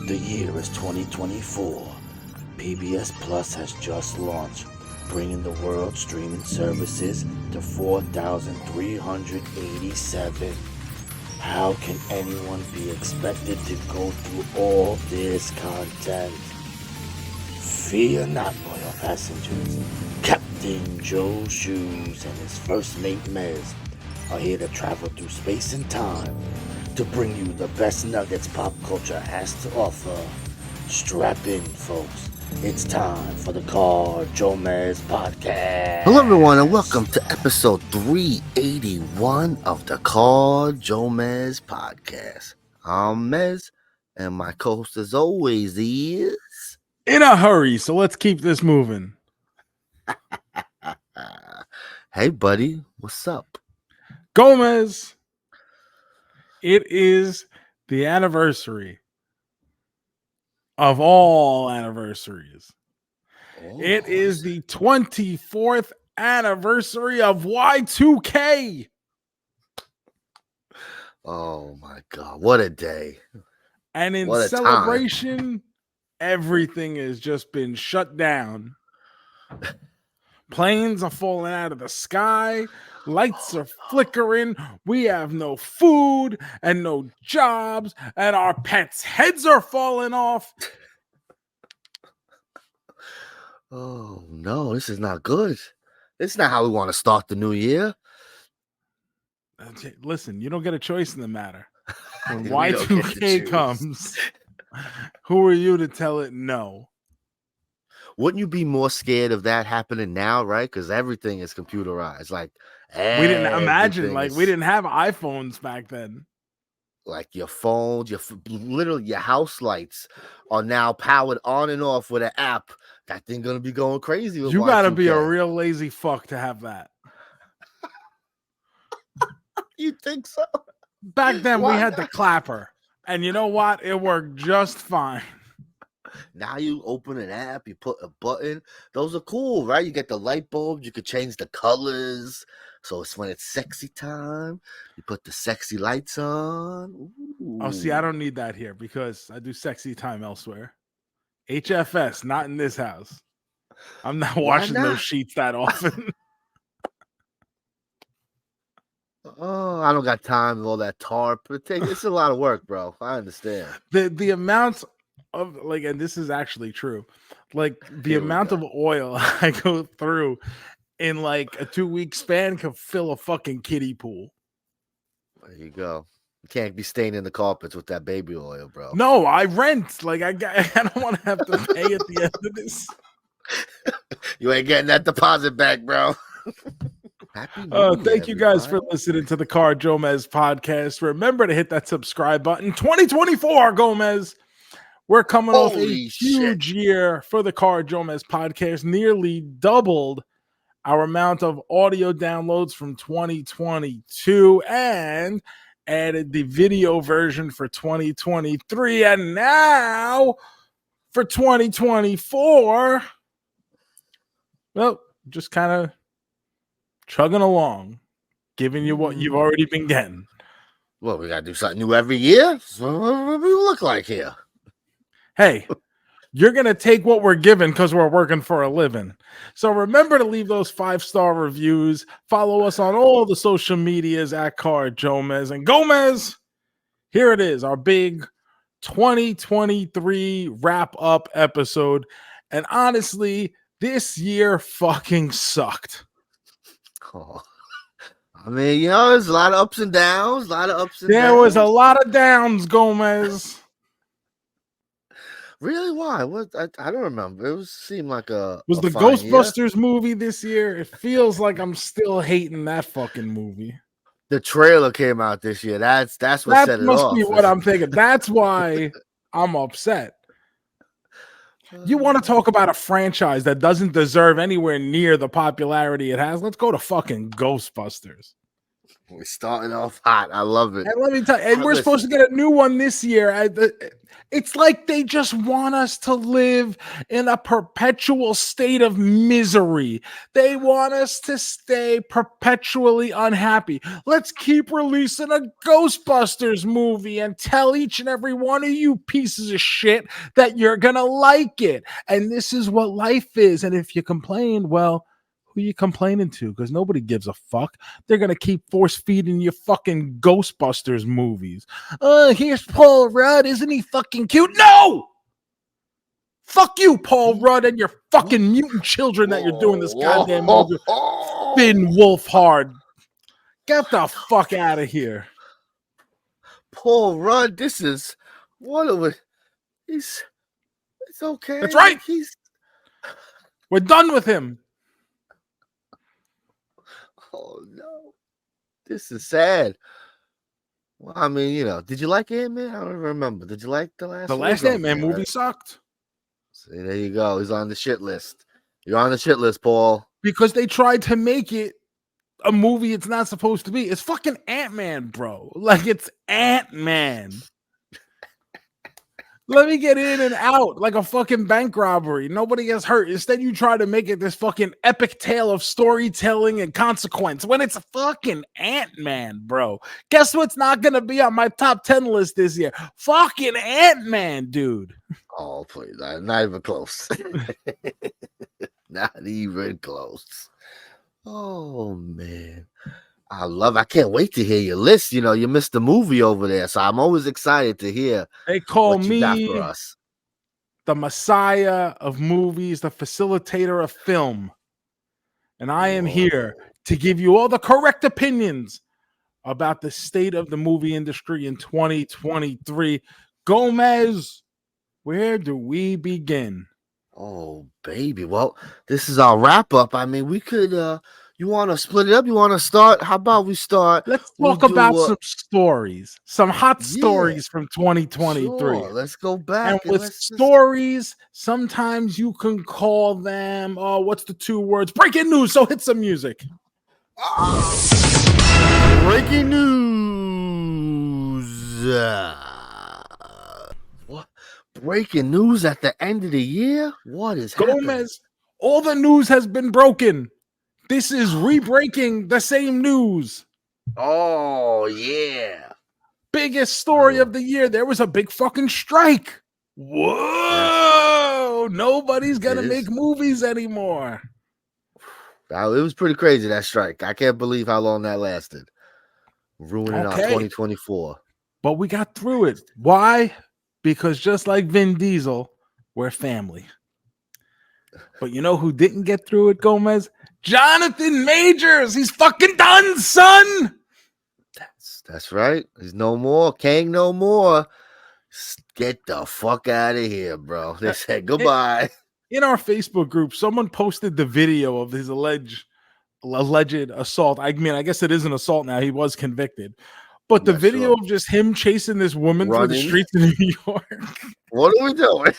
The year is 2024. PBS Plus has just launched, bringing the world's streaming services to 4,387. How can anyone be expected to go through all this content? Fear not, loyal passengers. Captain Joe's Shoes and his first mate Mez are here to travel through space and time to bring you the best nuggets pop culture has to offer. Strap in, folks. It's time for the JoeMeZ podcast. Hello, everyone, and welcome to episode 381 of the JoeMeZ podcast. I'm Mez, and my co-host, as always, is in a hurry. So let's keep this moving. Hey, buddy, what's up? Gomez. It is the anniversary of all anniversaries. Oh, it is the 24th anniversary of Y2K. Oh my God, what a day. And in celebration, everything has just been shut down. Planes are falling out of the sky. Lights are flickering. We have no food and no jobs, and our pets' heads are falling off. Oh no, this is not good. This is not how we want to start the new year. Listen, you don't get a choice in the matter. When Y2K comes, who are you to tell it no? Wouldn't you be more scared of that happening now, right? Because everything is computerized. Like, we didn't imagine, like, we didn't have iPhones back then. Like your phones, literally your house lights are now powered on and off with an app. That thing gonna be going crazy. With You Y2K. gotta be a real lazy fuck to have that. You think so? Back then, we had the clapper, and you know what? It worked just fine. Now you open an app, you put a button. Those are cool, right? You get the light bulbs, you could change the colors. So it's when it's sexy time, you put the sexy lights on. Ooh. Oh, see, I don't need that here because I do sexy time elsewhere. HFS, not in this house. I'm not washing those sheets that often. Oh, I don't got time with all that tarp. It's a lot of work, bro. I understand. The amount of, like, and this is actually true, like the amount of oil I go through in like a 2-week span could fill a fucking kiddie pool. There you go. You can't be staining the carpets with that baby oil, bro. No, I rent. Like I don't want to have to pay at the end of this. You ain't getting that deposit back, bro. Thank you guys for listening to the JoeMeZ podcast. Remember to hit that subscribe button. 2024, Gomez. We're coming off a huge year for the JoeMeZ podcast. Nearly doubled our amount of audio downloads from 2022 and added the video version for 2023. And now for 2024, well, just kind of chugging along, giving you what you've already been getting. Well, we got to do something new every year. So what do we look like here? Hey, you're going to take what we're given because we're working for a living. So remember to leave those 5-star reviews. Follow us on all the social medias at JoeMeZ. And Gomez, here it is, our big 2023 wrap-up episode. And honestly, this year fucking sucked. Oh. I mean, you know, there's a lot of ups and downs. There was a lot of downs, Gomez. Really? Why? What? I don't remember. Seemed like a was the Ghostbusters movie this year. It feels like I'm still hating that fucking movie. The trailer came out this year. That's what set it off. That must be what I'm thinking. That's why I'm upset. You want to talk about a franchise that doesn't deserve anywhere near the popularity it has? Let's go to fucking Ghostbusters. We're starting off hot. I love it. And let me tell you, and we're supposed to get a new one this year. It's like they just want us to live in a perpetual state of misery. They want us to stay perpetually unhappy. Let's keep releasing a Ghostbusters movie and tell each and every one of you pieces of shit that you're going to like it. And this is what life is. And if you complain, well, who you complaining to? Because nobody gives a fuck. They're gonna keep force feeding you fucking Ghostbusters movies. Here's Paul Rudd. Isn't he fucking cute? No! Fuck you, Paul Rudd, and your fucking mutant children that you're doing this goddamn movie. Finn Wolfhard. Get the fuck out of here. Paul Rudd, this is what of it. It's okay. That's right. We're done with him. Oh no, this is sad. Well, I mean, did you like Ant-Man? I don't remember. Did you like the last Ant-Man movie? Right? Sucked. See, there you go. He's on the shit list. You're on the shit list, Paul. Because they tried to make it a movie it's not supposed to be. It's fucking Ant-Man, bro. Like, it's Ant-Man. Let me get in and out like a fucking bank robbery. Nobody gets hurt. Instead, you try to make it this fucking epic tale of storytelling and consequence when it's a fucking Ant-Man, bro. Guess what's not going to be on my top 10 list this year? Fucking Ant-Man, dude. Oh, please. Not even close. Not even close. Oh, man. I can't wait to hear your list. You missed the movie over there, so I'm always excited to hear. They call what you me got for us. The messiah of movies, the facilitator of film. And I am here to give you all the correct opinions about the state of the movie industry in 2023. JoeMeZ, where do we begin? Oh, baby. Well, this is our wrap up. I mean, we could you want to split it up? You want to start? How about we start? Let's talk about some stories, some hot stories from 2023. Sure, let's go back. And with stories, sometimes you can call them, what's the 2 words? Breaking news. So hit some music. Breaking news. What? Breaking news at the end of the year? What is happening? JoeMeZ, all the news has been broken. This is re-breaking the same news. Oh, yeah. Biggest story of the year. There was a big fucking strike. Whoa. Nobody's going to make movies anymore. It was pretty crazy, that strike. I can't believe how long that lasted. Ruining our 2024. But we got through it. Why? Because just like Vin Diesel, we're family. But you know who didn't get through it, JoeMeZ? Jonathan Majors. He's fucking done, son. That's right. He's no more. Kang no more. Get the fuck out of here, bro. They said goodbye. In our Facebook group, someone posted the video of his alleged assault. I mean, I guess it is an assault now. He was convicted. But the video of just him chasing this woman through the streets of New York. What are we doing?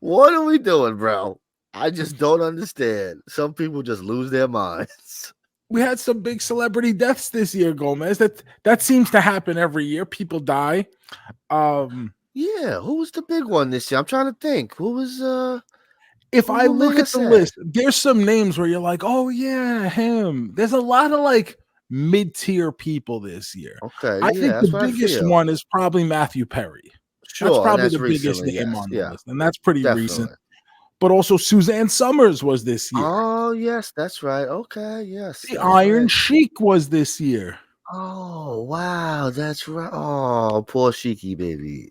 What are we doing, bro? I just don't understand. Some people just lose their minds. We had some big celebrity deaths this year, JoeMeZ. That seems to happen every year. People die. Yeah, who was the big one this year? I'm trying to think. Who was if I look at the list, there's some names where you're like, oh yeah, him. There's a lot of like mid-tier people this year. Okay. I think the biggest one is probably Matthew Perry. Sure, that's probably the biggest name on the list, and that's pretty recent. But also Suzanne Summers was this year. Oh, yes, that's right. Okay, yes. The Iron Sheik was this year. Oh, wow, that's right. Oh, poor Sheiky, baby.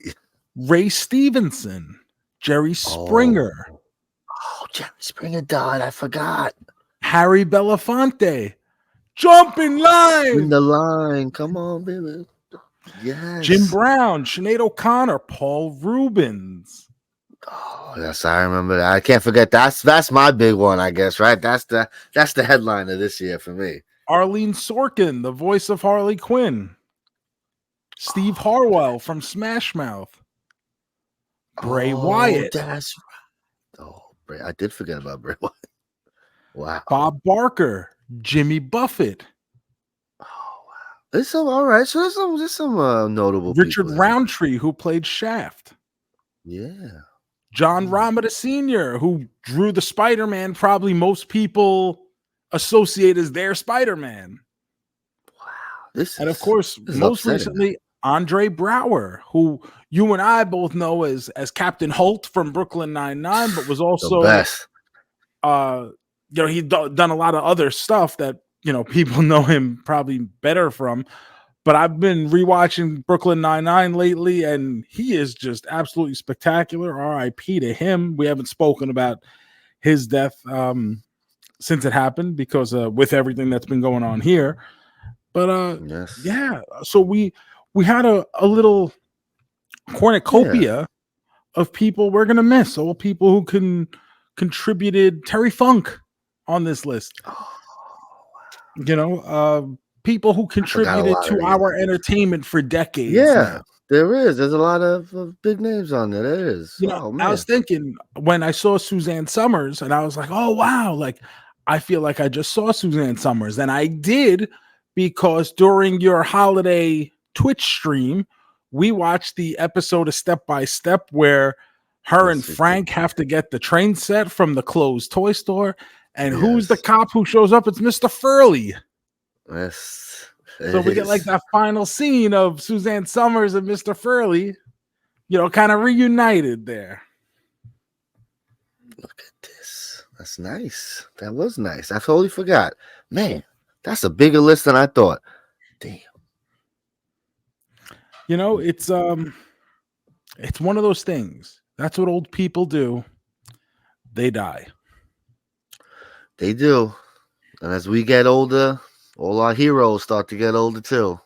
Ray Stevenson, Jerry Springer. Oh, Jerry Springer died. I forgot. Harry Belafonte. Jump in line. In the line. Come on, baby. Yes. Jim Brown, Sinead O'Connor, Paul Rubens. Oh, yes, I remember that. I can't forget. That's my big one, I guess, right? That's the headline of this year for me. Arlene Sorkin, the voice of Harley Quinn. Steve Harwell from Smash Mouth. Bray Wyatt. That's right. Oh, Bray. I did forget about Bray Wyatt. Wow. Bob Barker, Jimmy Buffett. There's some all right. So there's some notable Richard people. Roundtree, who played Shaft. Yeah. John Romita Sr., who drew the Spider-Man probably most people associate as their Spider-Man. Wow. And of course, most recently, Andre Braugher, who you and I both know as Captain Holt from Brooklyn Nine-Nine, but was also the best. He's done a lot of other stuff that, people know him probably better from. But I've been rewatching Brooklyn Nine-Nine lately, and he is just absolutely spectacular. R.I.P. to him. We haven't spoken about his death since it happened because with everything that's been going on here. But yes. Yeah, so we had a little cornucopia of people we're gonna miss. All people who contributed. Terry Funk on this list. People who contributed to our entertainment for decades. Yeah, there is. There's a lot of big names on there. There is. I was thinking when I saw Suzanne Summers, and I was like, oh, wow. Like, I feel like I just saw Suzanne Summers. And I did, because during your holiday Twitch stream, we watched the episode of Step by Step where her and Frank have to get the train set from the closed toy store. And who's the cop who shows up? It's Mr. Furley. Yes. So we get like that final scene of Suzanne Summers and Mr. Furley, kind of reunited there. Look at this. That's nice. That was nice. I totally forgot. Man, that's a bigger list than I thought. Damn. It's one of those things. That's what old people do. They die. They do. And as we get older, all our heroes start to get older too.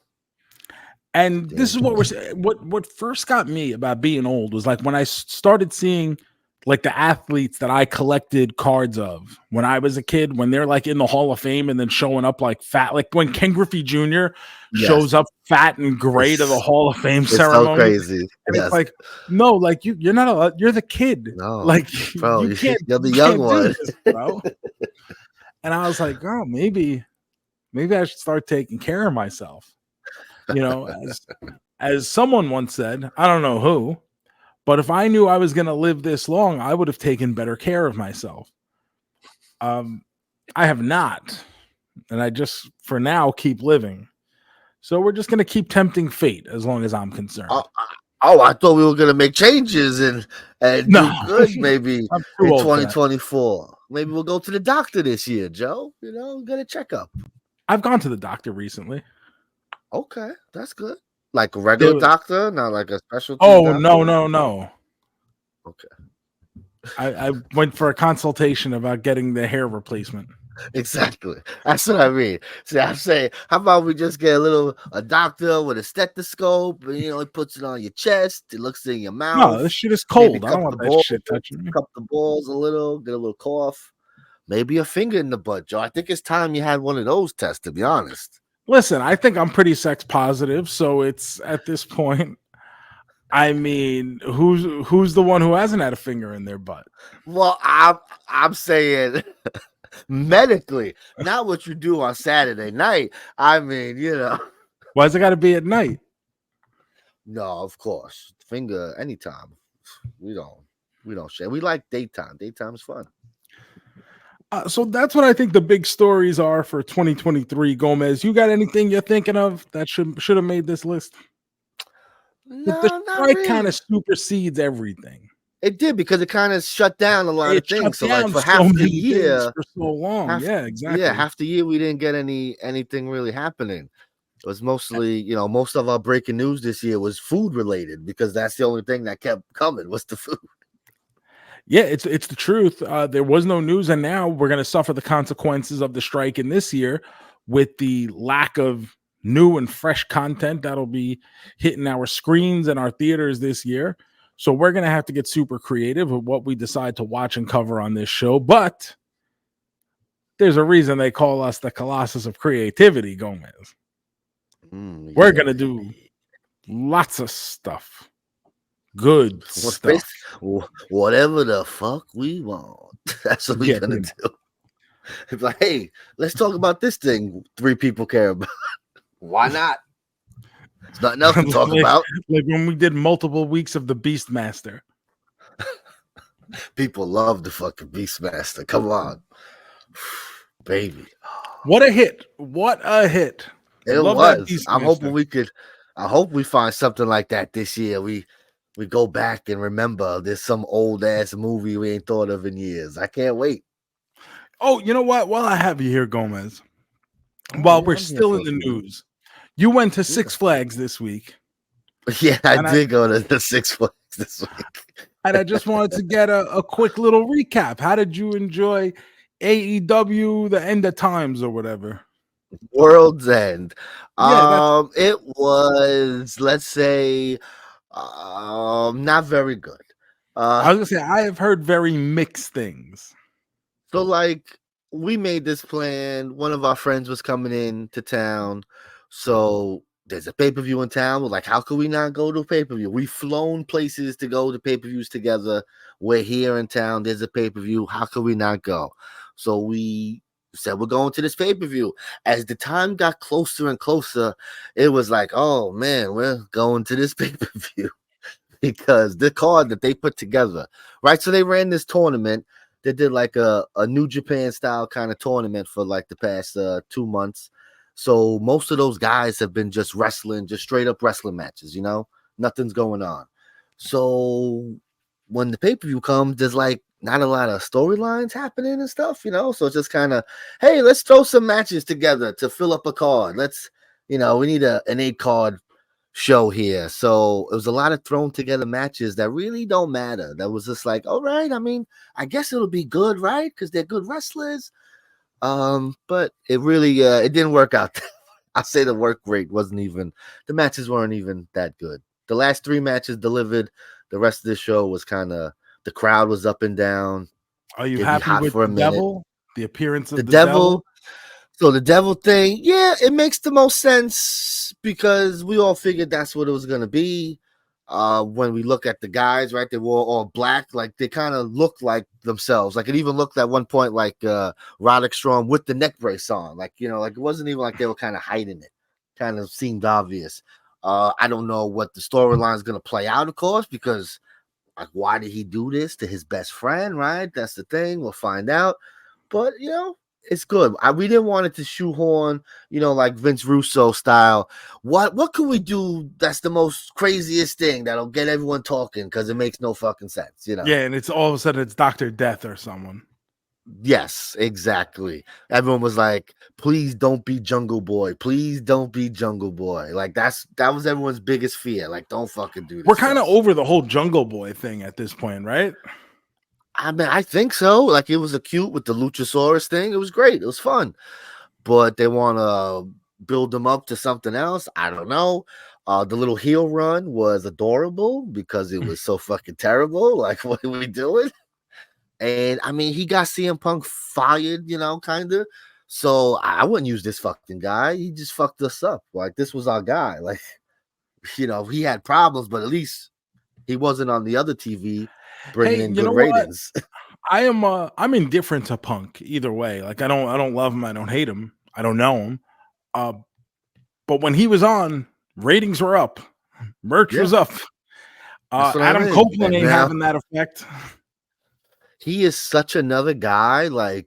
And this is what we're saying. What first got me about being old was like when I started seeing like the athletes that I collected cards of when I was a kid, when they're like in the Hall of Fame and then showing up like fat, like when Ken Griffey Jr. shows up fat and gray to the Hall of Fame ceremony. So crazy. And it's like, no, like you're not you're the kid. No, like bro, you're the young one, this, bro. And I was like, oh, maybe I should start taking care of myself. As someone once said, I don't know who, but if I knew I was going to live this long, I would have taken better care of myself. I have not. And I just, for now, keep living. So we're just going to keep tempting fate as long as I'm concerned. I thought we were going to make changes and do good maybe in 2024. Maybe we'll go to the doctor this year, Joe. Get a checkup. I've gone to the doctor recently. Okay, that's good. Like a regular doctor, not like a specialty doctor? No. Okay. I went for a consultation about getting the hair replacement. Exactly. That's what I mean. See, I'm saying, how about we just get a doctor with a stethoscope, and he puts it on your chest, it looks in your mouth. No, this shit is cold. I don't want that shit touching me. Cup the balls a little, get a little cough. Maybe a finger in the butt, Joe. I think it's time you had one of those tests, to be honest. Listen, I think I'm pretty sex positive, so it's at this point. I mean, who's the one who hasn't had a finger in their butt? Well, I'm saying medically, not what you do on Saturday night. I mean, Why's it got to be at night? No, of course, finger anytime. We don't share. We like daytime. Daytime's fun. So that's what I think the big stories are for 2023. Gomez, you got anything you're thinking of that should have made this list? No, the strike really. Kind of supersedes everything. It did, because it kind of shut down a lot of things. So like for half the year, for so long, exactly. Yeah, half the year we didn't get anything really happening. It was mostly, most of our breaking news this year was food related, because that's the only thing that kept coming was the food. Yeah, it's the truth. There was no news, and now we're going to suffer the consequences of the strike in this year with the lack of new and fresh content that'll be hitting our screens and our theaters this year. So we're going to have to get super creative with what we decide to watch and cover on this show. But there's a reason they call us the Colossus of Creativity, Gomez. We're going to do lots of stuff. Good stuff. Whatever the fuck we want. That's what we're going to do. It's like, hey, let's talk about this thing 3 people care about. Why not? There's nothing else to talk like, about. Like when we did multiple weeks of the Beastmaster. People love the fucking Beastmaster. Come on, baby. What a hit! What a hit! It Love that was. I'm hoping Beastmaster. we could. I hope we find something like that this year. We go back and remember there's some old ass movie we ain't thought of in years. I can't wait. Oh, you know what? While I have you here, Gomez, Oh, while yeah, we're I'm here still for in a the few news, you went to Six Flags this week. Yeah, I And did go to the Six Flags this week. And I just wanted to get a quick little recap. How did you enjoy AEW, the end of times or whatever? World's End. Yeah, It was, let's say, not very good. I was gonna say I have heard very mixed things. So like we made this plan. One of our friends was coming in to town. So there's a pay-per-view in town. We're like, how could we not go to a pay-per-view? We've flown places to go to pay-per-views together. We're here in town. There's a pay-per-view. How could we not go? So we said we're going to this pay-per-view. As the time got closer and closer, it was like, oh man, we're going to this pay-per-view. Because the card that they put together, right? So they ran this tournament. They did like a New Japan style kind of tournament for like the past 2 months. So most of those guys have been just wrestling, just straight up wrestling matches, you know, nothing's going on. So when the pay-per-view comes, there's like not a lot of storylines happening and stuff, you know. So it's just kind of, hey, let's throw some matches together to fill up a card. Let's, you know, we need an 8-card show here. So it was a lot of thrown together matches that really don't matter. That was just like, all right, I mean, I guess it'll be good, right? Because they're good wrestlers. But it really it didn't work out. I say the work rate wasn't even, the matches weren't even that good. The last 3 matches delivered. The rest of the show was kind of, the crowd was up and down. Are you It'd be happy hot with for a the minute. devil? The appearance of The the devil. So the devil thing, yeah, it makes the most sense because we all figured that's what it was going to be. When we look at the guys, right, they were all black, like they kind of looked like themselves. Like it even looked at one point like Roderick Strong with the neck brace on. Like, you know, like it wasn't even like they were kind of hiding it. Kind of seemed obvious. I don't know what the storyline is going to play out, of course, because like, why did he do this to his best friend, right? That's the thing. We'll find out. But, you know, it's good. We didn't want it to shoehorn, you know, like Vince Russo style. What can we do that's the most craziest thing that'll get everyone talking because it makes no fucking sense, you know? Yeah, and it's all of a sudden it's Dr. Death or someone. Yes, exactly. Everyone was like, please don't be Jungle Boy. Please don't be Jungle Boy. Like that was everyone's biggest fear. Like, don't fucking do this. We're kind of over the whole Jungle Boy thing at this point, right? I mean, I think so. Like, it was a cute with the Luchasaurus thing. It was great. It was fun. But they want to build them up to something else. I don't know. The little heel run was adorable because it was so fucking terrible. Like, what are we doing? And I mean, he got CM Punk fired, you know, kind of. So I wouldn't use this fucking guy. He just fucked us up. Like, this was our guy. Like, you know, he had problems, but at least he wasn't on the other TV bringing in good ratings. I'm indifferent to Punk either way. Like I don't love him, I don't hate him, I don't know him. But when he was on, ratings were up, merch was up. Adam Copeland ain't having that effect. He is such another guy. Like,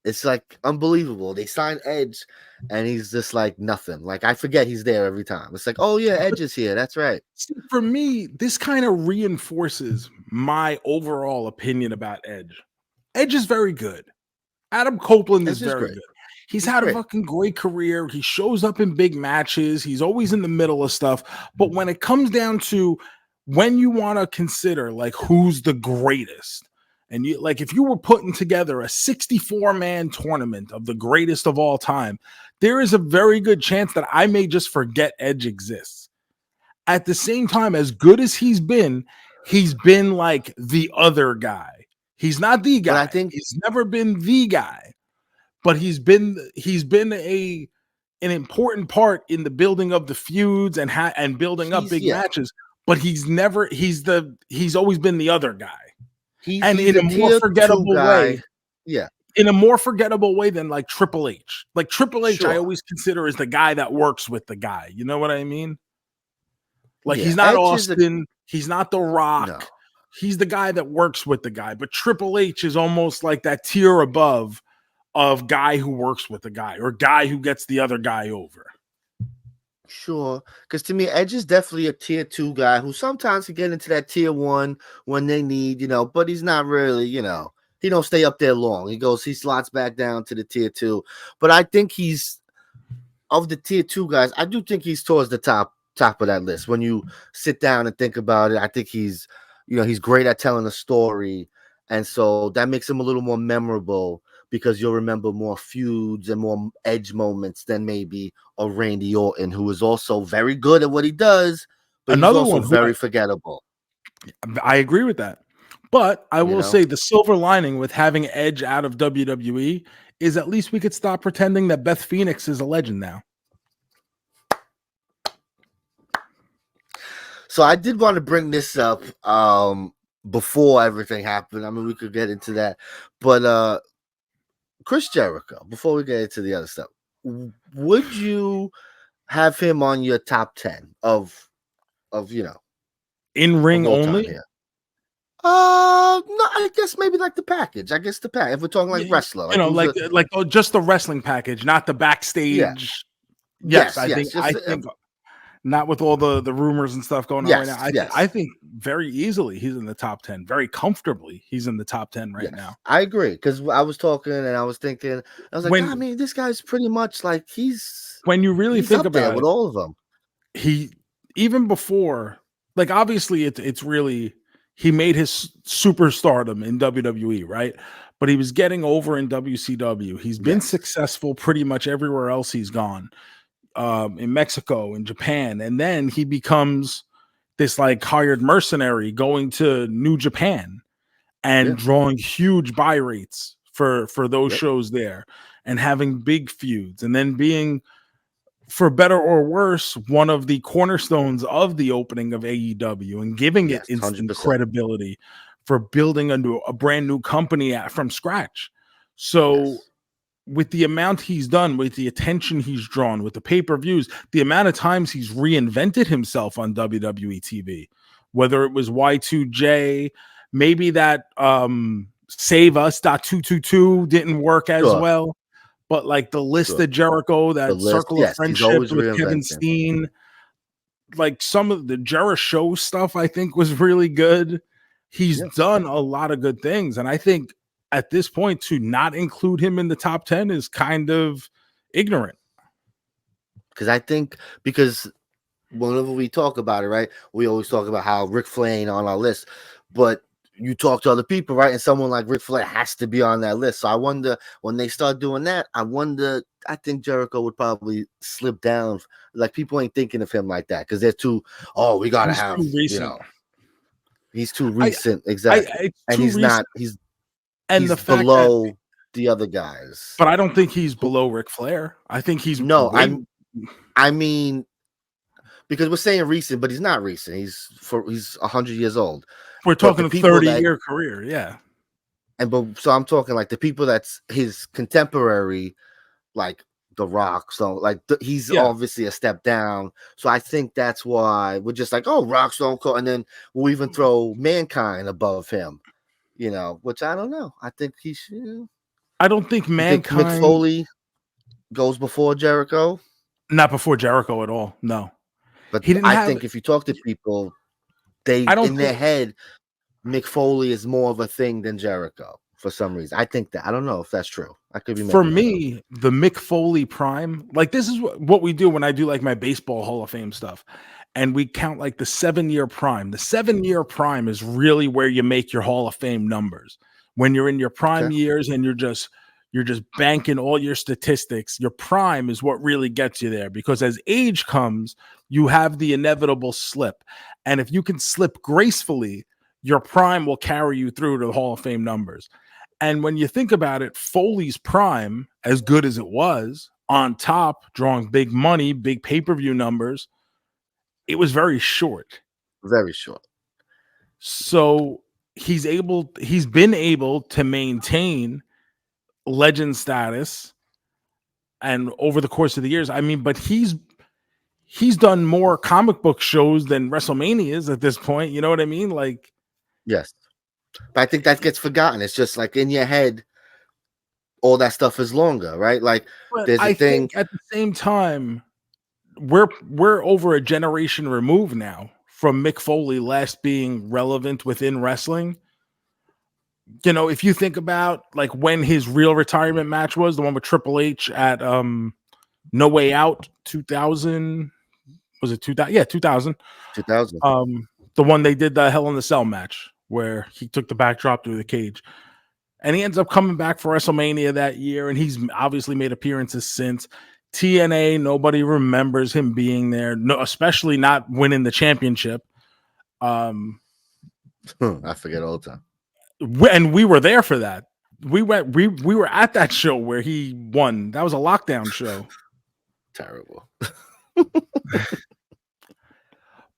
it's like unbelievable. They signed Edge and he's just like nothing. Like, I forget he's there every time. It's like, oh yeah, Edge is here. That's right. See, for me, this kind of reinforces my overall opinion about Edge. Edge is very good. Adam Copeland is very good. He's had a fucking great career. He shows up in big matches. He's always in the middle of stuff. But when it comes down to when you want to consider like who's the greatest, and you like if you were putting together a 64-man tournament of the greatest of all time, there is a very good chance that I may just forget Edge exists. At the same time, as good as he's been like the other guy. He's not the guy. But I think he's never been the guy, but he's been an important part in the building of the feuds and building up big matches. But he's always been the other guy. He's in a more forgettable way. Yeah. in a more forgettable way than like Triple H. Like Triple H, I Sure. always consider as the guy that works with the guy. You know what I mean? Like Yeah, he's not Edge is a Austin, he's not The Rock. no. He's the guy that works with the guy. But Triple H is almost like that tier above of guy who works with the guy or guy who gets the other guy over. Sure, because to me, Edge is definitely a tier 2 guy who sometimes can get into that tier 1 when they need, but he's not really, he don't stay up there long. He slots back down to the tier 2. But I think he's of the tier 2 guys. I do think he's towards the top of that list. When you sit down and think about it, I think he's great at telling a story, and so that makes him a little more memorable. Because you'll remember more feuds and more Edge moments than maybe a Randy Orton, who is also very good at what he does, but Another he's also one very forgettable. I agree with that. But I will say the silver lining with having Edge out of WWE is at least we could stop pretending that Beth Phoenix is a legend now. So I did want to bring this up before everything happened. I mean, we could get into that, but Chris Jericho, before we get into the other stuff, would you have him on your top 10 of in ring only? No, I guess maybe like the package. I guess the pack. If we're talking like wrestler, just the wrestling package, not the backstage. Yeah. Yes, I think not with all the rumors and stuff going on right now. I think very easily he's in the top 10, very comfortably. He's in the top 10 right now. I agree, because I was talking and I was thinking, I was like, I mean, this guy's pretty much like when you really think about it with all of them. He even before, like obviously it's really he made his superstardom in WWE, right? But he was getting over in WCW. He's been successful pretty much everywhere else he's gone. In Mexico, in Japan, and then he becomes this like hired mercenary going to New Japan and drawing huge buy rates for those shows there and having big feuds, and then being, for better or worse, one of the cornerstones of the opening of AEW and giving it instant 100%. credibility for building a brand new company from scratch. So with the amount he's done, with the attention he's drawn, with the pay-per-views, the amount of times he's reinvented himself on WWE TV, whether it was Y2J, maybe that Save Us .222 didn't work as well, but like the list of Jericho, that Circle of Friendship with Kevin Steen, like some of the Jericho show stuff I think was really good. He's done a lot of good things, and I think at this point to not include him in the top 10 is kind of ignorant. Because whenever we talk about it, right, we always talk about how Ric Flair ain't on our list, but you talk to other people, right, and someone like Ric Flair has to be on that list. So I wonder, when they start doing that, I think Jericho would probably slip down. Like, people ain't thinking of him like that because they're we gotta have, he's too recent. Exactly. And he's not, he's the fact below the other guys. But I don't think he's below Ric Flair. I think he's I mean, because we're saying recent, but he's not recent. He's 100 years old. We're talking a 30-year career, so I'm talking like the people that's his contemporary, like The Rock. So like he's obviously a step down. So I think that's why we're just like, Rock, Stone Cold, and then we'll even throw Mankind above him. Which I don't know. I think he should. I don't think Mankind. Mick Foley goes before Jericho. Not before Jericho at all. No, but I think if you talk to people, in their head, Mick Foley is more of a thing than Jericho for some reason. I think that. I don't know if that's true. I could be. For me, the Mick Foley prime, like this is what we do when I do like my baseball Hall of Fame stuff. And we count like the 7-year prime. The 7-year prime is really where you make your Hall of Fame numbers. When you're in your prime years and you're just banking all your statistics, your prime is what really gets you there. Because as age comes, you have the inevitable slip. And if you can slip gracefully, your prime will carry you through to the Hall of Fame numbers. And when you think about it, Foley's prime, as good as it was, on top, drawing big money, big pay-per-view numbers, it was very short. Very short. So he's been able to maintain legend status, and over the course of the years, I mean, but he's done more comic book shows than WrestleManias at this point. You know what I mean? Like, yes, but I think that gets forgotten. It's just like in your head, all that stuff is longer, right? Like, but there's a I thing. think at the same time, we're over a generation removed now from Mick Foley last being relevant within wrestling. You know, if you think about like when his real retirement match was, the one with Triple H at No Way Out 2000, was it 2000? Yeah, 2000. 2000. The one they did the Hell in the Cell match where he took the backdrop through the cage. And he ends up coming back for WrestleMania that year, and he's obviously made appearances since. TNA, nobody remembers him being there, no, especially not winning the championship. I forget all the time. And we were there for that. We were at that show where he won. That was a lockdown show. Terrible.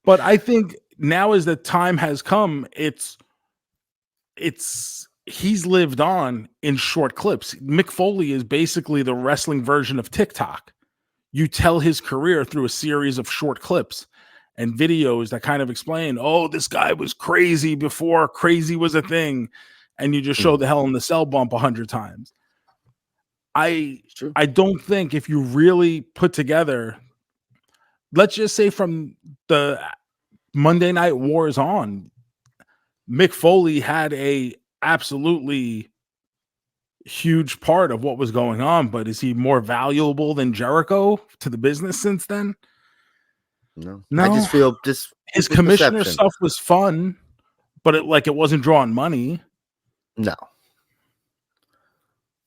But I think now, as the time has come, he's lived on in short clips. Mick Foley is basically the wrestling version of TikTok. You tell his career through a series of short clips and videos that kind of explain, oh, this guy was crazy before crazy was a thing. And you just show the Hell in the Cell bump 100 times. I don't think if you really put together, let's just say from the Monday Night Wars on, Mick Foley had a absolutely huge part of what was going on, but is he more valuable than Jericho to the business since then? No. No. I just feel just his commissioner stuff was fun, but it wasn't drawing money. No.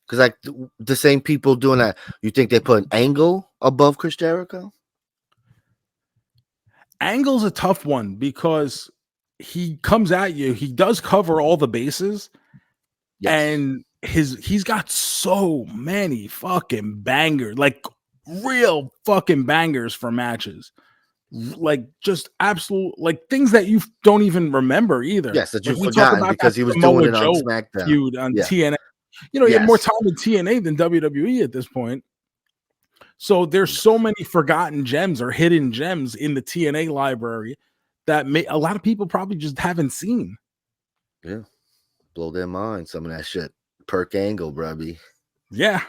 Because like the same people doing that, you think they put an Angle above Chris Jericho? Angle's a tough one because he comes at you. He does cover all the bases, and he's got so many fucking bangers, like real fucking bangers for matches, like just absolute, like things that you don't even remember either. Yes, that you've like forgotten because he was doing it on SmackDown. Feud on TNA. You know, he had more time in TNA than WWE at this point. So there's so many forgotten gems or hidden gems in the TNA library that a lot of people probably just haven't seen. Yeah. Blow their mind, some of that shit. Perk Angle, brubby. Yeah.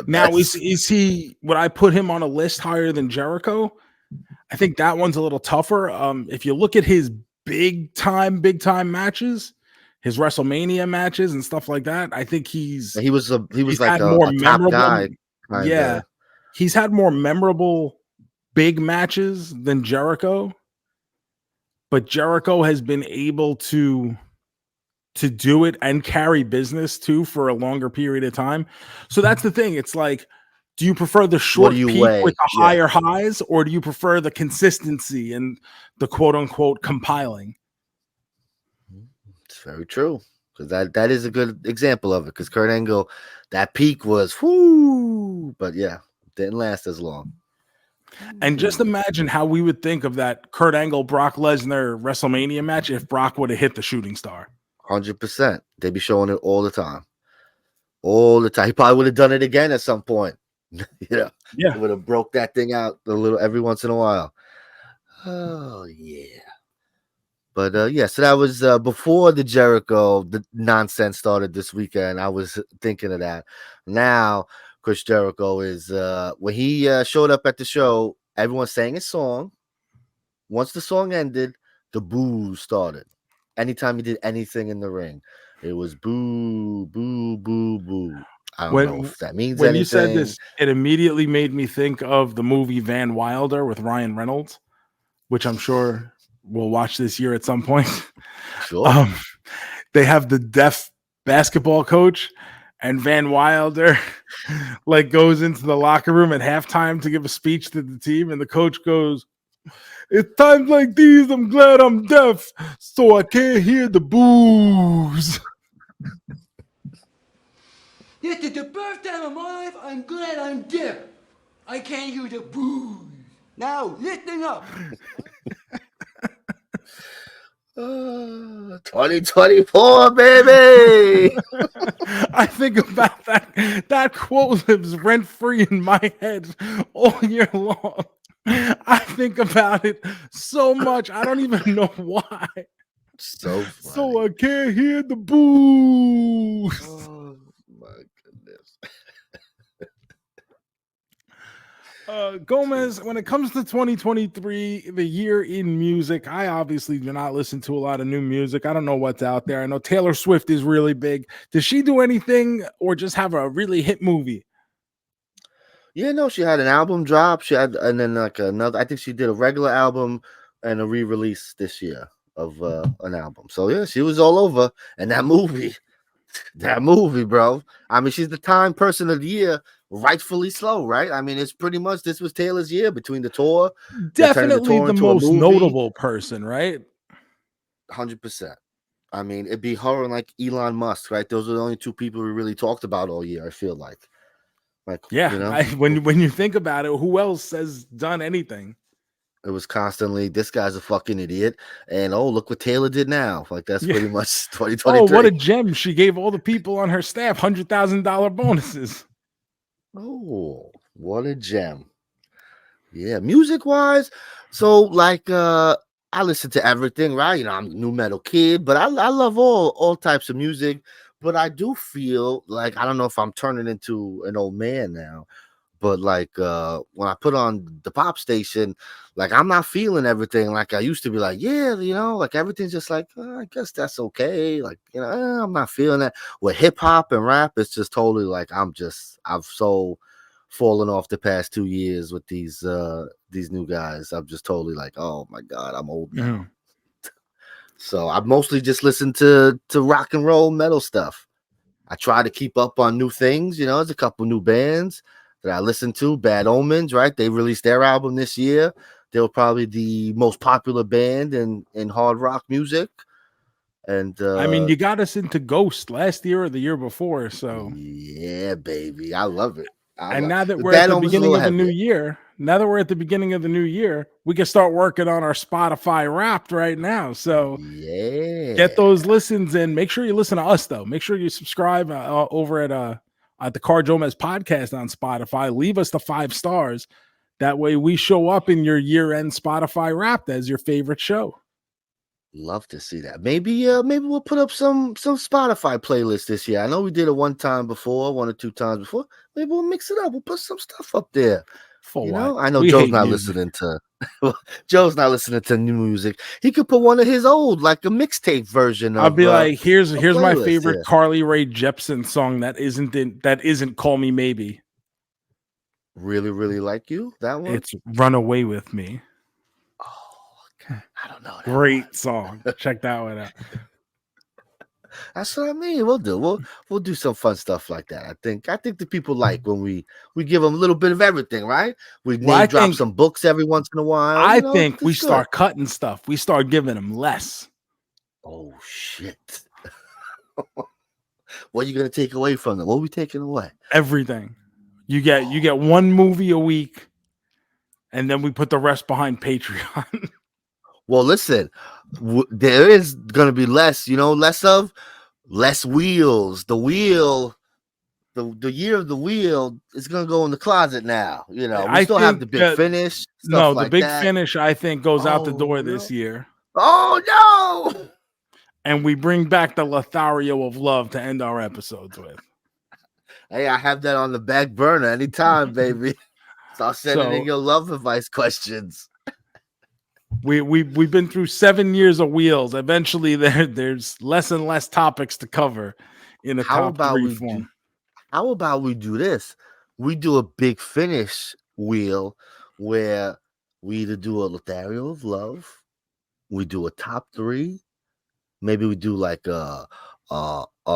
Now, is he, would I put him on a list higher than Jericho? I think that one's a little tougher. If you look at his big time matches, his WrestleMania matches and stuff like that, I think he was like a top guy. Kinda. He's had more memorable big matches than Jericho, but Jericho has been able to do it and carry business too for a longer period of time. So that's the thing. It's like, do you prefer the short peak with the higher highs, or do you prefer the consistency and the quote unquote compiling? It's very true, because that is a good example of it. Because Kurt Angle, that peak was whoo, but didn't last as long. And just imagine how we would think of that Kurt Angle Brock Lesnar WrestleMania match if Brock would have hit the shooting star. 100%. They'd be showing it all the time. All the time. He probably would have done it again at some point. Yeah. He would have broke that thing out a little every once in a while. Oh, yeah. But so that was before the Jericho the nonsense started this weekend. I was thinking of that. Now, Chris Jericho is when he showed up at the show, everyone sang his song. Once the song ended, the boos started. Anytime he did anything in the ring, it was boo, boo, boo, boo. I don't know if that means anything. When you said this, it immediately made me think of the movie Van Wilder with Ryan Reynolds, which I'm sure we'll watch this year at some point. Sure. They have the deaf basketball coach, and Van Wilder like goes into the locker room at halftime to give a speech to the team, and the coach goes, "It's times like these, I'm glad I'm deaf, so I can't hear the boos." This is the first time in my life I'm glad I'm deaf. I can't hear the boos. Now, listen up. 2024, baby. I think about that quote lives rent free in my head all year long. I think about it so much. I don't even know why. So So funny. I can't hear the boo. Oh my goodness. Gomez, when it comes to 2023, the year in music, I obviously do not listen to a lot of new music. I don't know what's out there. I know Taylor Swift is really big. Does she do anything or just have a really hit movie? Yeah, no, she had an album drop. She had, and then like another. I think she did a regular album and a re-release this year of an album. So yeah, she was all over. And that movie, bro. I mean, she's the Time Person of the Year, rightfully so, right? I mean, it's pretty much this was Taylor's year between the tour, then turning the Definitely tour the into a most movie. notable person, right? 100%. I mean, it'd be her and like Elon Musk, right? Those are the only two people we really talked about all year. I feel like, Yeah, you know, when you think about it, who else has done anything? it was constantly this guy's a fucking idiot, and oh look what Taylor did now. Like that's Yeah. pretty much Oh, 2023. what a gem. She gave all the people on her staff $100,000 bonuses. Oh, what a gem. Yeah, music wise. So like I listen to everything, right? You know, I'm a new metal kid, but I love all types of music. But I do feel like I don't know if I'm turning into an old man now, but like when I put on the pop station, like I'm not feeling everything like I used to be. Like, yeah, you know, like everything's just like I guess that's okay. Like, you know, I'm not feeling that. With hip hop and rap, it's just totally like I've so fallen off the past 2 years with these new guys. I'm just totally like, oh my god, I'm old now. Mhm. So I mostly just listen to rock and roll metal stuff. I try to keep up on new things. You know, there's a couple new bands that I listen to. Bad Omens, right? They released their album this year. They were probably the most popular band in hard rock music. And I mean, you got us into Ghost last year or the year before. So, yeah, baby, I love it. and now that we're at Bad the Omens a beginning little of the new heavier. year, we can start working on our Spotify Wrapped right now. So, Yeah, get those listens in. Make sure you listen to us, though. Make sure you subscribe over at the JoeMeZ podcast on Spotify. Leave us the 5 stars. That way, we show up in your year-end Spotify Wrapped as your favorite show. love to see that. Maybe we'll put up some Spotify playlists this year. I know we did it one or 2 times before. Maybe we'll mix it up. We'll put some stuff up there. For You what? know, I know We Joe's hate not music. listening to Joe's not listening to new music. He could put one of his old, like a mixtape version of I'll be like, here's my playlist, favorite yeah. Carly Rae Jepsen song that isn't Call Me Maybe. Really, really like you. That one. It's Run Away With Me. Oh, okay. I don't know. That Great one. song. Check that one out. That's what I mean. We'll do some fun stuff like that. I think the people like when we give them a little bit of everything, right? We Well, name drop some books every once in a while. I You know, think we it's good. start cutting stuff. We start giving them less. Oh shit! What are you gonna take away from them? What are we taking away? Everything. You get one movie a week, and then we put the rest behind Patreon. Well, listen, there is gonna be less. You know, less wheels. The wheel. The year of the wheel is gonna go in the closet now. You know, we I still have think the big finish. No, Stuff the like big that. finish I think goes out the door Oh, this year. Oh no! And we bring back the Lothario of Love to end our episodes with. Hey, I have that on the back burner anytime, baby. Start sending in your love advice questions. We've been through 7 years of wheels. Eventually, there's less and less topics to cover in a top 3 form. How about we do this? We do a big finish wheel where we either do a Lothario of Love, we do a top 3, maybe we do like a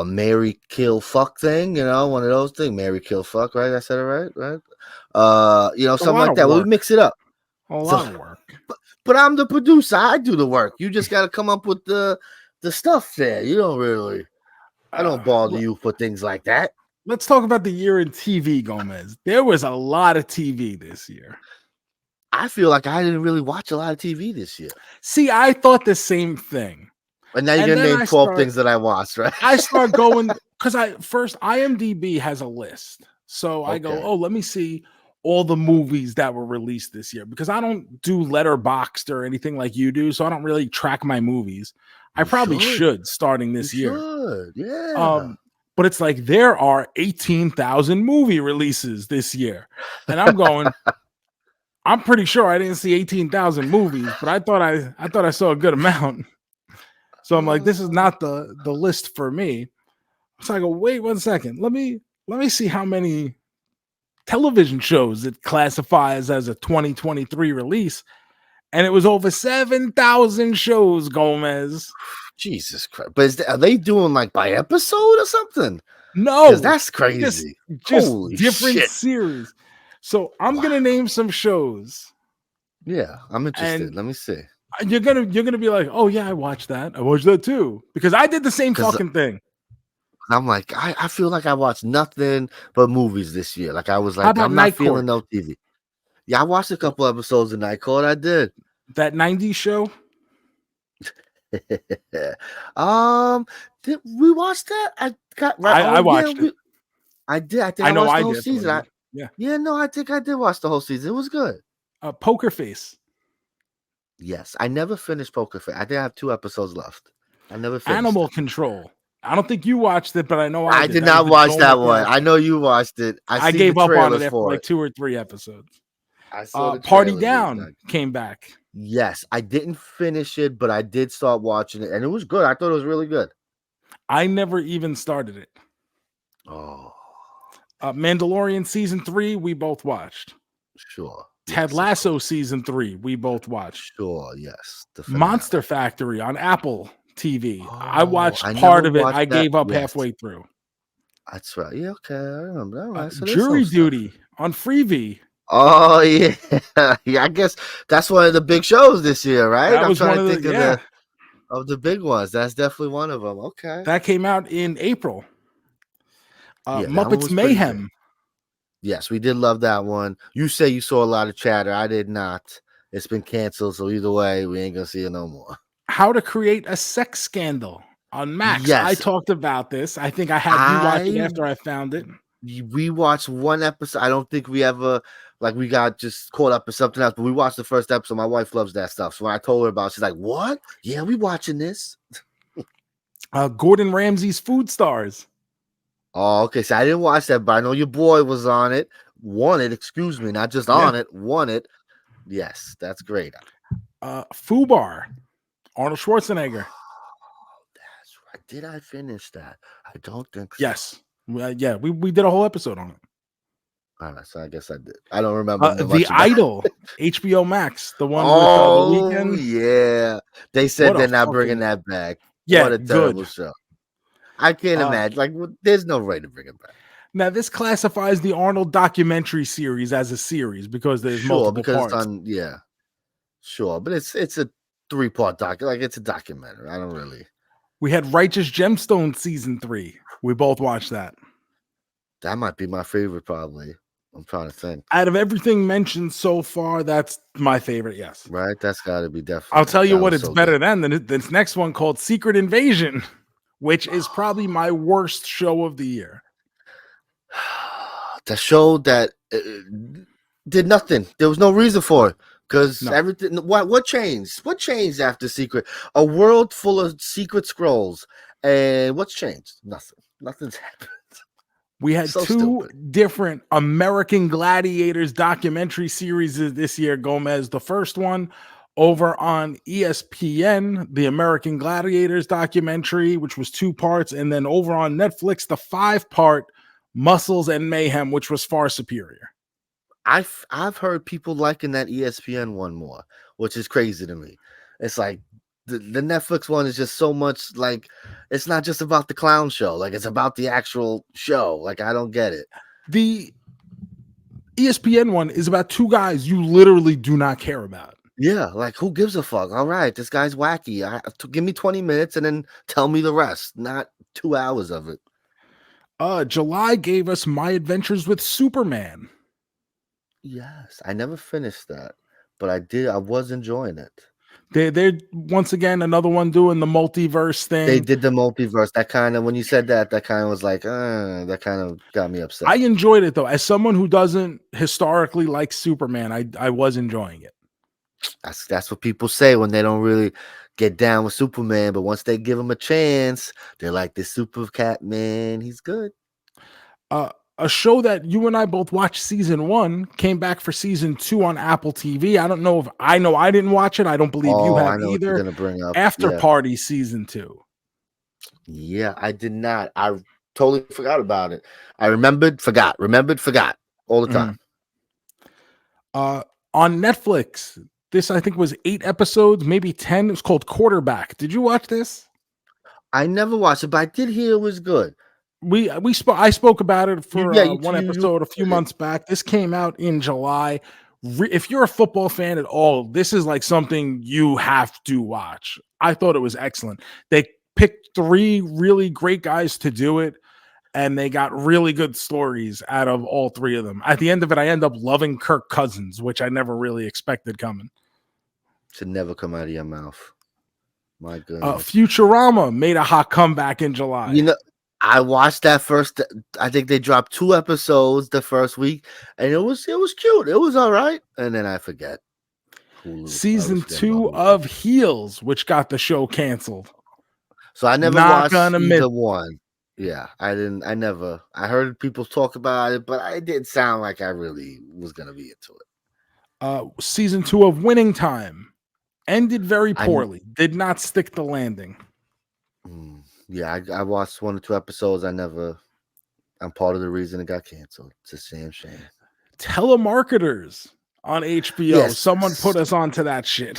Mary Kill Fuck thing, you know, one of those things. Mary Kill Fuck, right? I said it right? You know, something like that. We mix it up. A lot of work. But I'm the producer. I do the work. You just got to come up with the stuff there. You don't really. I don't bother you for things like that. Let's talk about the year in TV, Gomez. There was a lot of TV this year. I feel like I didn't really watch a lot of TV this year. See, I thought the same thing. And now you're And gonna then name 12 things that I watched, right? I start going because IMDb has a list. So I go, Okay. oh, let me see all the movies that were released this year because I don't do Letterboxd or anything like you do. So I don't really track my movies. I You probably should. should starting You this year. should. Yeah. But it's like there are 18,000 movie releases this year. And I'm going, I'm pretty sure I didn't see 18,000 movies, but I thought I saw a good amount. So I'm like, this is not the list for me. So I go, wait 1 second. Let me see how many television shows it classifies as a 2023 release. And it was over 7,000 shows, Gomez. Jesus Christ. But are they doing like by episode or something? No, Because that's crazy. Just Holy different shit. series. So I'm gonna name some shows. Yeah, I'm interested. And Let me see. you're gonna be like, oh yeah, I watched that. I watched that too. Because I did the same fucking thing. I'm like, I feel like I watched nothing but movies this year. Like I was How like, about I'm not Night feeling Court? no TV. Yeah, I watched a couple episodes of Night Court. I did. That 90s show? Did we watch that? I got right. I watched it. I did. I think I I know watched I the whole did. season. Yeah. Yeah, no, I think I did watch the whole season. It was good. Poker Face. Yes, I never finished Poker Face. I think I have 2 episodes left. I never finished. Animal Control. I don't think you watched it, but I know I did. did That not was the watch Joel that one. McHale. I know you watched it. I seen gave the up on trailers it after for like 2 or 3 episodes. I saw the Party trailers. Down came back. Yes, I didn't finish it, but I did start watching it, and it was good. I thought it was really good. I never even started it. Oh, Mandalorian season 3, we both watched. sure. Ted Yes, Lasso season 3, we both watched. sure, yes. The finale. Monster Factory on Apple TV. I Oh, watched I part never of it. watched I that. gave up Yes. halfway through. That's right. Yeah, okay. I remember. All right. So there's Jury some stuff. Duty on Freevee. Oh yeah, yeah. I guess that's one of the big shows this year, right? That I'm was trying one to of think of the big ones. That's definitely one of them. Okay. that came out in April. Yeah, that one Muppets was pretty Mayhem. good. Yes, we did love that one. You say you saw a lot of chatter. I did not. It's been canceled, so either way, we ain't gonna see it no more. How to Create a Sex Scandal on Max. Yes. I talked about this. I think I had you watching after I found it. We watched one episode. I don't think we ever we got just caught up in something else, but we watched the first episode. My wife loves that stuff. So when I told her about it, she's like, "What? Yeah, we watching this." Gordon Ramsay's Food Stars. Oh, okay. So I didn't watch that, but I know your boy was on it. Won it, excuse me, not just on it, won it. Yes, that's great. Fubar. Arnold Schwarzenegger. That's right. Did I finish that? I don't think so. Yes. Yeah, we did a whole episode on it. All right, so I guess I did. I don't remember. The Idol, HBO Max, the one with The Weeknd. Yeah. They said they're not bringing that back. Yeah, what a terrible good. show. I can't imagine. There's no way to bring it back. Now, this classifies the Arnold documentary series as a series because there's multiple parts. It's on, yeah. Sure, but it's a 3-part doc. It's a documentary. I don't really. We had Righteous Gemstones season 3. We both watched that. That might be my favorite, probably. I'm trying to think. Out of everything mentioned so far, that's my favorite. Yes, right. That's got to be definitely. I'll tell you what, it's better than this next one called Secret Invasion, which is probably my worst show of the year. The show that did nothing. There was no reason for it because everything. What changed? What changed after Secret? A world full of secret scrolls, and what's changed? Nothing. Nothing's happened. We had two different American Gladiators documentary series this year, Gomez. The first one over on ESPN, the American Gladiators documentary, which was 2 parts, and then over on Netflix, the 5-part Muscles and Mayhem, which was far superior. I've heard people liking that ESPN one more, which is crazy to me. It's like the Netflix one is just so much it's not just about the clown show. It's about the actual show. I don't get it. The ESPN one is about 2 guys you literally do not care about. Yeah, who gives a fuck? All right, this guy's wacky. Give me 20 minutes and then tell me the rest, not 2 hours of it. July gave us My Adventures with Superman. Yes, I never finished that, but I did. I was enjoying it. They're once again another one doing the multiverse thing. They did the multiverse. That kind of, when you said that kind of was like, that kind of got me upset. I enjoyed it though. As someone who doesn't historically like Superman, I was enjoying it. That's what people say when they don't really get down with Superman, but once they give him a chance, they're like, this Super Cat man, he's good. A show that you and I both watched season 1 came back for season 2 on Apple TV. I don't know if I didn't watch it. I don't believe you have I know either. what you're gonna bring up. After Party season 2. Yeah, I did not. I totally forgot about it. I remembered, forgot all the time. On Netflix, this I think was 8 episodes, maybe 10. It was called Quarterback. Did you watch this? I never watched it, but I did hear it was good. I spoke about it for one episode a few months back. This came out in July. If you're a football fan at all, this is like something you have to watch. I thought it was excellent. They picked 3 really great guys to do it, and they got really good stories out of all 3 of them. At the end of it, I end up loving Kirk Cousins, which I never really expected coming. Should never come out of your mouth. My goodness. Futurama made a hot comeback in July. You know, I watched that first. I think they dropped 2 episodes the first week, and it was cute. It was all right, and then I forget. Season 2 of Heels, which got the show canceled. So I never watched either one. Yeah, I didn't. I never. I heard people talk about it, but I didn't sound like I really was gonna be into it. Season 2 of Winning Time ended very poorly. Did not stick the landing. Yeah, I watched 1 or 2 episodes. I'm part of the reason it got canceled. It's a shame. Telemarketers on HBO. Yes. Someone put us onto that shit.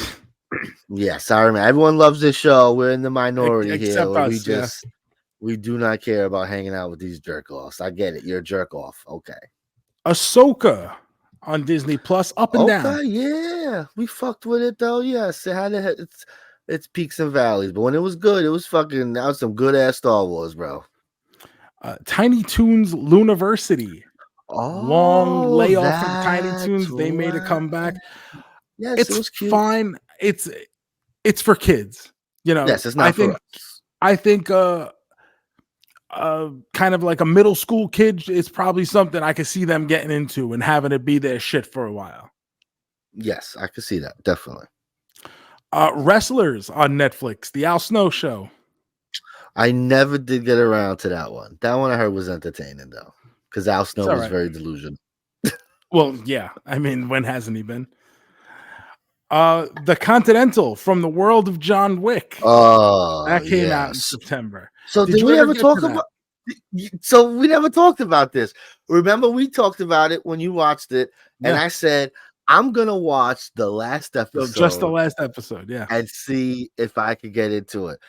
Yeah, sorry, man. Everyone loves this show. We're in the minority Except here. us, We do not care about hanging out with these jerk offs. I get it. You're a jerk off. Okay. Ahsoka on Disney Plus, up and down. Yeah. We fucked with it though. Yes, it had its peaks and valleys, but when it was good, that was some good ass Star Wars, bro. Tiny Toons Luniversity. Long layoff for Tiny Toons. They made a comeback. Yes, it was cute. Fine. It's for kids. You know, yes, it's not for us. I think kind of like a middle school kid is probably something I could see them getting into and having it be their shit for a while. Yes, I could see that, definitely. Wrestlers on Netflix, the Al Snow Show. I never did get around to that one. That one I heard was entertaining though, because Al Snow was very delusional. Well, yeah. I mean, when hasn't he been? The Continental from the world of John Wick. Oh, that came out in September. So did we ever talk about? So we never talked about this. Remember, we talked about it when you watched it, and I said, I'm gonna watch the last episode, just the last episode, and see if I could get into it.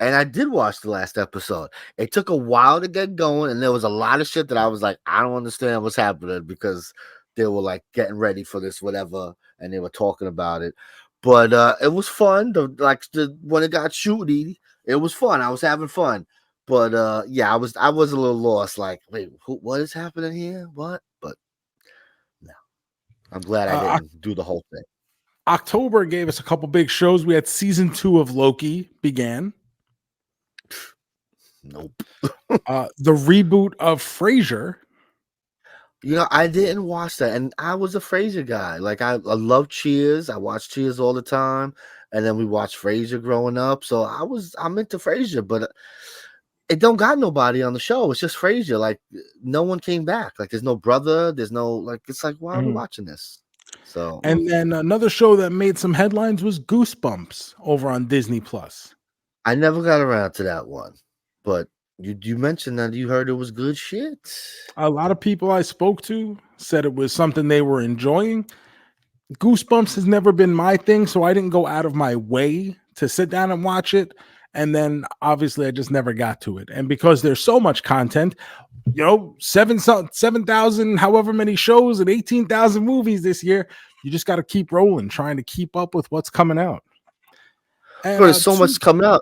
And I did watch the last episode. It took a while to get going, and there was a lot of shit that I was like, I don't understand what's happening, because they were like getting ready for this, whatever, and they were talking about it. But it was fun. When it got shooty, it was fun. I was having fun. But yeah, I was a little lost. Like, wait, what is happening here? What? But no, I'm glad I didn't do the whole thing. October gave us a couple big shows. We had season 2 of Loki began. Nope. The reboot of Frasier. You know, I didn't watch that, and I was a Frasier guy. Like, I love Cheers. I watched Cheers all the time, and then we watched Frasier growing up. So I'm into Frasier, but it don't got nobody on the show. It's just Frasier. Like, no one came back. Like, there's no brother. There's no, like, it's like, why are we watching this? So, and then another show that made some headlines was Goosebumps over on Disney Plus. I never got around to that one, but you mentioned that you heard it was good shit. A lot of people I spoke to said it was something they were enjoying. Goosebumps has never been my thing, so I didn't go out of my way to sit down and watch it. And then obviously I just never got to it. And because there's so much content, 7,000, however many shows and 18,000 movies this year, you just got to keep rolling, trying to keep up with what's coming out. And there's so much coming out.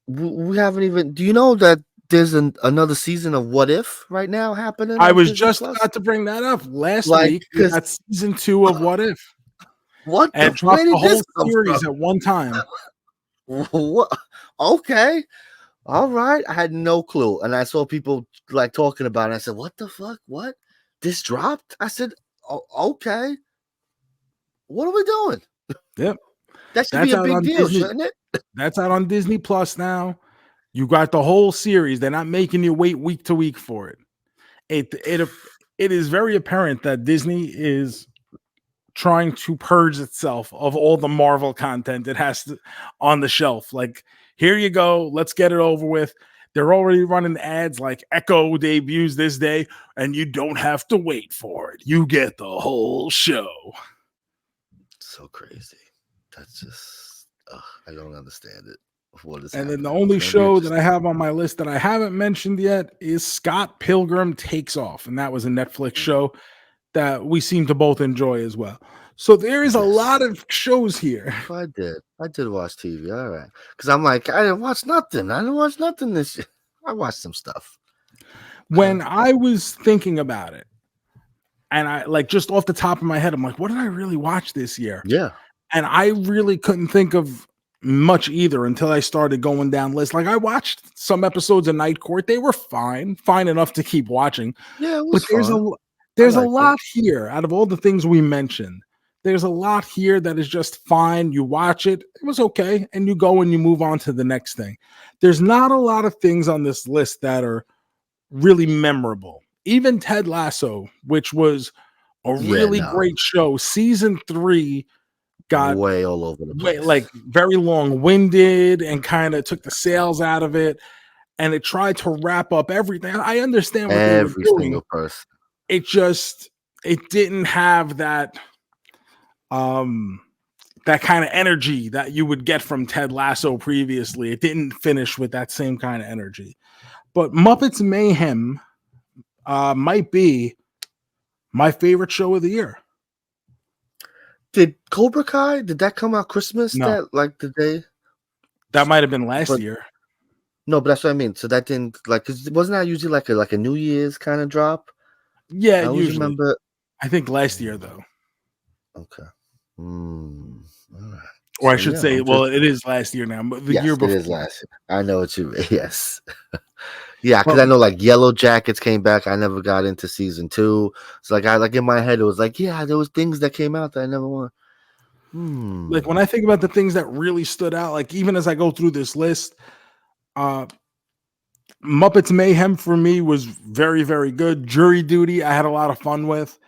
We haven't even. Do you know that there's another season of What If right now happening? I was just about to bring that up last week. That's season 2 of What If. What and the? dropped Where the did this whole come series from? at one time. What? Okay. All right. I had no clue. And I saw people like talking about it. I said, what the fuck? What? This dropped? I said, oh, okay. What are we doing? Yep. That should be That's a out big on deal, Disney. shouldn't it? That's out on Disney Plus now. You got the whole series. They're not making you wait week to week for it. It is very apparent that Disney is trying to purge itself of all the Marvel content it has on the shelf. Like, here you go, let's get it over with. They're already running ads like Echo debuts this day, and you don't have to wait for it. You get the whole show. So crazy. That's just, I don't understand it. What is And happening? then the only It's gonna be show that I interesting. have on my list that I haven't mentioned yet is Scott Pilgrim Takes Off. And that was a Netflix show that we seem to both enjoy as well. So there is a Yes. lot of shows here. I did. I did watch TV. All right. Because I'm like, I didn't watch nothing. I didn't watch nothing this year. I watched some stuff. When I was thinking about it, and I like just off the top of my head, I'm like, what did I really watch this year? Yeah. And I really couldn't think of much either until I started going down lists. Like, I watched some episodes of Night Court. They were fine enough to keep watching. Yeah, it was But fun. there's a liked lot here out of all the things we mentioned. There's a lot here that is just fine. You watch it, it was okay, and you go and you move on to the next thing. There's not a lot of things on this list that are really memorable. Even Ted Lasso, which was a really great show, season 3 got way all over the place. like very long-winded and kind of took the sales out of it, and it tried to wrap up everything. I understand what they were Every doing. single person. It didn't have that that kind of energy that you would get from Ted Lasso previously. It didn't finish with that same kind of energy. But Muppets Mayhem might be my favorite show of the year. Did Cobra Kai, did that come out Christmas? No. That like the day? That might have been last year. No, but that's what I mean. So that didn't like, cause wasn't that usually like a New Year's kind of drop? Yeah, I always usually. remember. I think last year though. Okay. All right. Or I So, should yeah, say, I'm well, just- it is last year now, but the yes, year before. it is last year. I know what you mean. Yes. Yeah, because I know like Yellow Jackets came back. I never got into season 2. So like I like in my head it was like, yeah, there was things that came out that I never won. Like when I think about the things that really stood out, like even as I go through this list, Muppets Mayhem for me was very, very good. Jury Duty, I had a lot of fun with.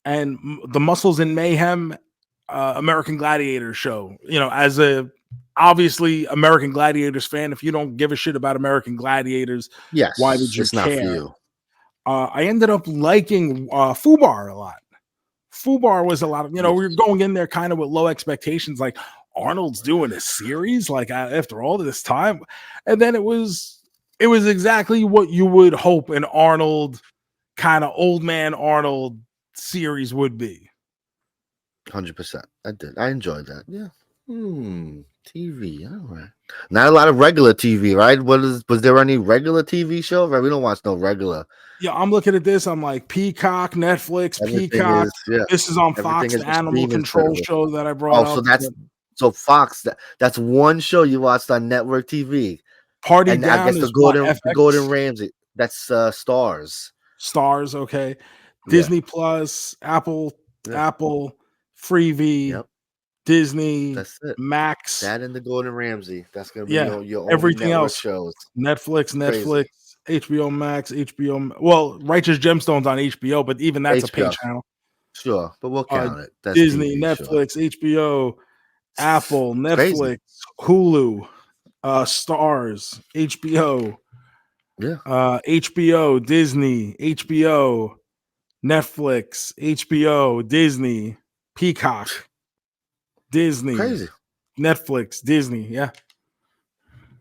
And the Muscles in Mayhem, American Gladiator show. You know, as a obviously American Gladiators fan, if you don't give a shit about American Gladiators, yes, why would you it's care? not for you. I ended up liking Fubar a lot. Fubar was a lot of, we were going in there kind of with low expectations, like Arnold's doing a series, like after all this time, and then it was exactly what you would hope an Arnold kind of old man Arnold series would be. 100%. I did. I enjoyed that. Yeah. TV. All right. Not a lot of regular TV, right? Was there any regular TV show? Right? We don't watch no regular. Yeah, I'm looking at this. I'm like Peacock, Netflix, Everything Peacock. is, This is on everything Fox, is the a animal streaming control service. show that I brought up. So Fox. That's one show you watched on network TV. Party And Down I guess is the Gordon Ramsay. That's Stars. Stars, okay. Yeah. Disney Plus, Apple, Freevee, Yep. Disney, That's it. Max. That and the Gordon Ramsay. That's gonna be your only everything network else. shows. Netflix, Crazy. HBO Max, Well, Righteous Gemstones on HBO, but even that's a pay channel. Sure, but we'll count it. That's Disney, TV, Netflix, sure. HBO, Apple, Netflix, Crazy. Hulu, Stars, HBO, HBO, Disney, HBO, Netflix, HBO, Disney, Peacock, Disney, Crazy. Netflix, Disney, yeah.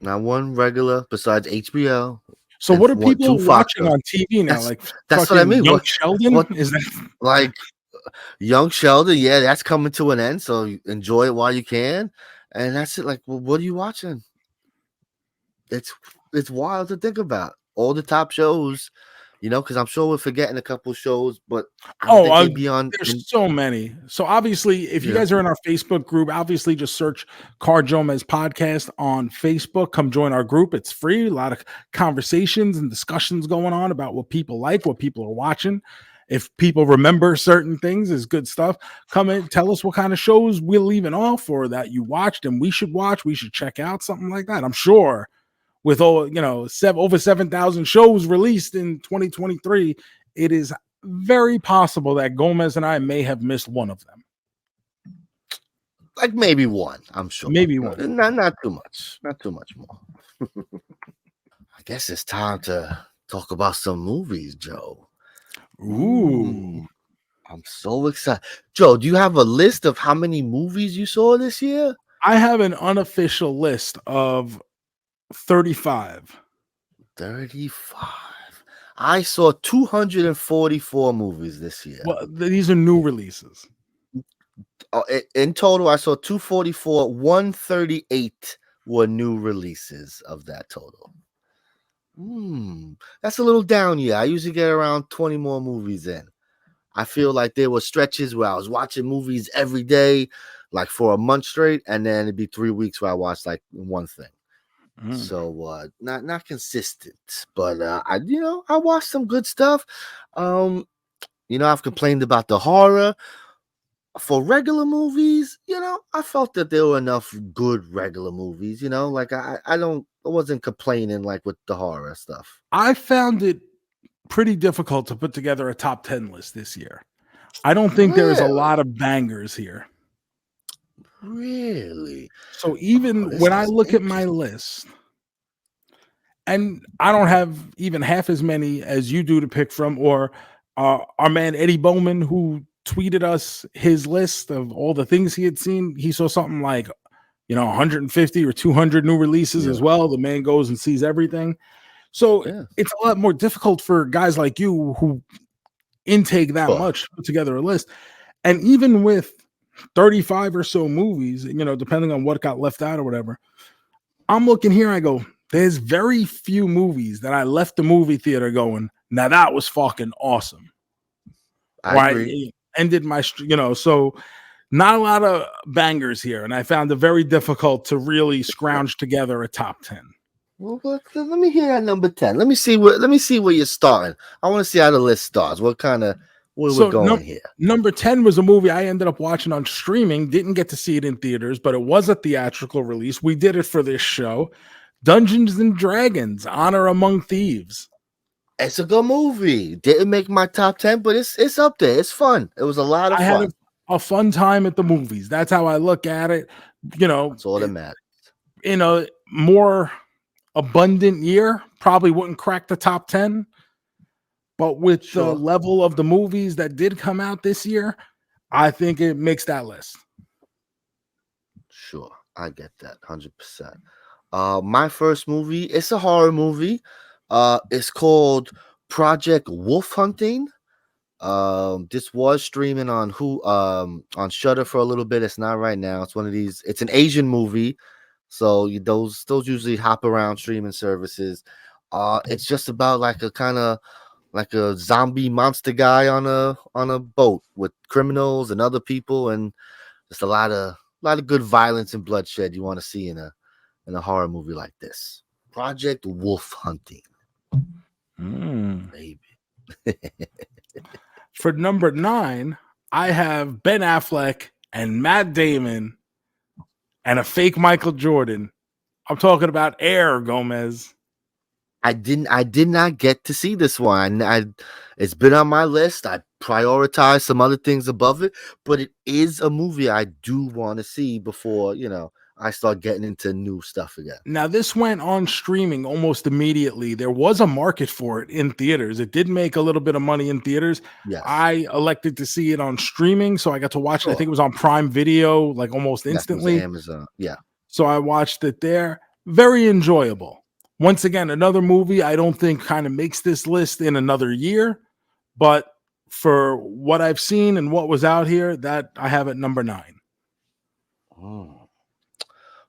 Not one regular besides HBO. So what are people watching on TV now? That's what I mean. Young Sheldon? Is that like Young Sheldon? Yeah, that's coming to an end. So enjoy it while you can. And that's it. Like, well, what are you watching? It's wild to think about. All the top shows You know, because I'm sure we're forgetting a couple shows, but I don't think they'd be on. There's so many. So obviously, if you guys are in our Facebook group, obviously just search Car JoeMeZ Podcast on Facebook. Come join our group. It's free. A lot of conversations and discussions going on about what people like, what people are watching. If people remember certain things, is good stuff. Come in, tell us what kind of shows we're leaving off or that you watched and we should watch. We should check out something like that. I'm sure with all over 7,000 shows released in 2023, it is very possible that Gomez and I may have missed one of them. Like maybe one, I'm sure. Maybe one. Not too much. Not too much more. I guess it's time to talk about some movies, Joe. Ooh. I'm so excited. Joe, do you have a list of how many movies you saw this year? I have an unofficial list of 35. 35. I saw 244 movies this year. Well, these are new releases. In total, I saw 244. 138 were new releases of that total. That's a little down year. I usually get around 20 more movies in. I feel like there were stretches where I was watching movies every day, like for a month straight, and then it'd be 3 weeks where I watched like one thing. So not consistent, but I watched some good stuff. I've complained about the horror. For regular movies, I felt that there were enough good regular movies, like I wasn't complaining like with the horror stuff. I found it pretty difficult to put together a top 10 list this year. I don't think there's a lot of bangers here. Really? So even when I look at my list, and I don't have even half as many as you do to pick from, or our man Eddie Bowman, who tweeted us his list of all the things he had seen. He saw something like, 150 or 200 new releases as well. The man goes and sees everything. So it's a lot more difficult for guys like you who intake that much to put together a list. And even with 35 or so movies, depending on what got left out or whatever, I'm looking here, I go, there's very few movies that I left the movie theater going, now that was fucking awesome. I agree. Ended my, so not a lot of bangers here. And I found it very difficult to really scrounge together a top 10. Well, let me hear that number 10. Let me see where you're starting. I want to see how the list starts. Where we're going here. Number 10 was a movie I ended up watching on streaming. Didn't get to see it in theaters, but it was a theatrical release. We did it for this show. Dungeons and Dragons: Honor Among Thieves. It's a good movie. Didn't make my top 10, but it's up there. It's fun. It was a lot of fun. I had a fun time at the movies. That's how I look at it. That's all that matters. In a more abundant year, probably wouldn't crack the top 10. But with the level of the movies that did come out this year, I think it makes that list. Sure. I get that 100%. My first movie, it's a horror movie. It's called Project Wolf Hunting. This was streaming on Shudder for a little bit. It's not right now. It's one of these. It's an Asian movie, so those usually hop around streaming services. It's just about like a zombie monster guy on a boat with criminals and other people, and just a lot of good violence and bloodshed you want to see in a horror movie like this. Project Wolf Hunting. Maybe. For number 9, I have Ben Affleck and Matt Damon and a fake Michael Jordan. I'm talking about Air, Gomez. I did not get to see this one. It's been on my list. I prioritized some other things above it, but it is a movie I do want to see before, I start getting into new stuff again. Now, this went on streaming almost immediately. There was a market for it in theaters. It did make a little bit of money in theaters. Yes. I elected to see it on streaming, so I got to watch it. I think it was on Prime Video, like almost instantly. Amazon, yeah. So I watched it there. Very enjoyable. Once again, another movie I don't think kind of makes this list in another year, but for what I've seen and what was out here, that I have at number 9.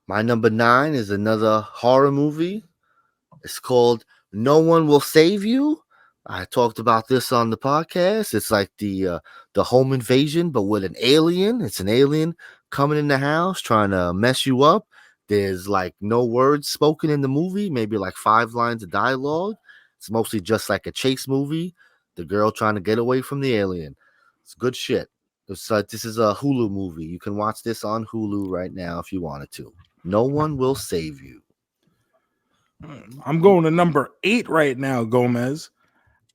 My number 9 is another horror movie. It's called No One Will Save You. I talked about this on the podcast. It's like the home invasion, but with an alien. It's an alien coming in the house trying to mess you up. There's like no words spoken in the movie, maybe like 5 lines of dialogue. It's mostly just like a chase movie. The girl trying to get away from the alien. It's good shit. This is a Hulu movie. You can watch this on Hulu right now if you wanted to. No one will save you. I'm going to number 8 right now, Gomez.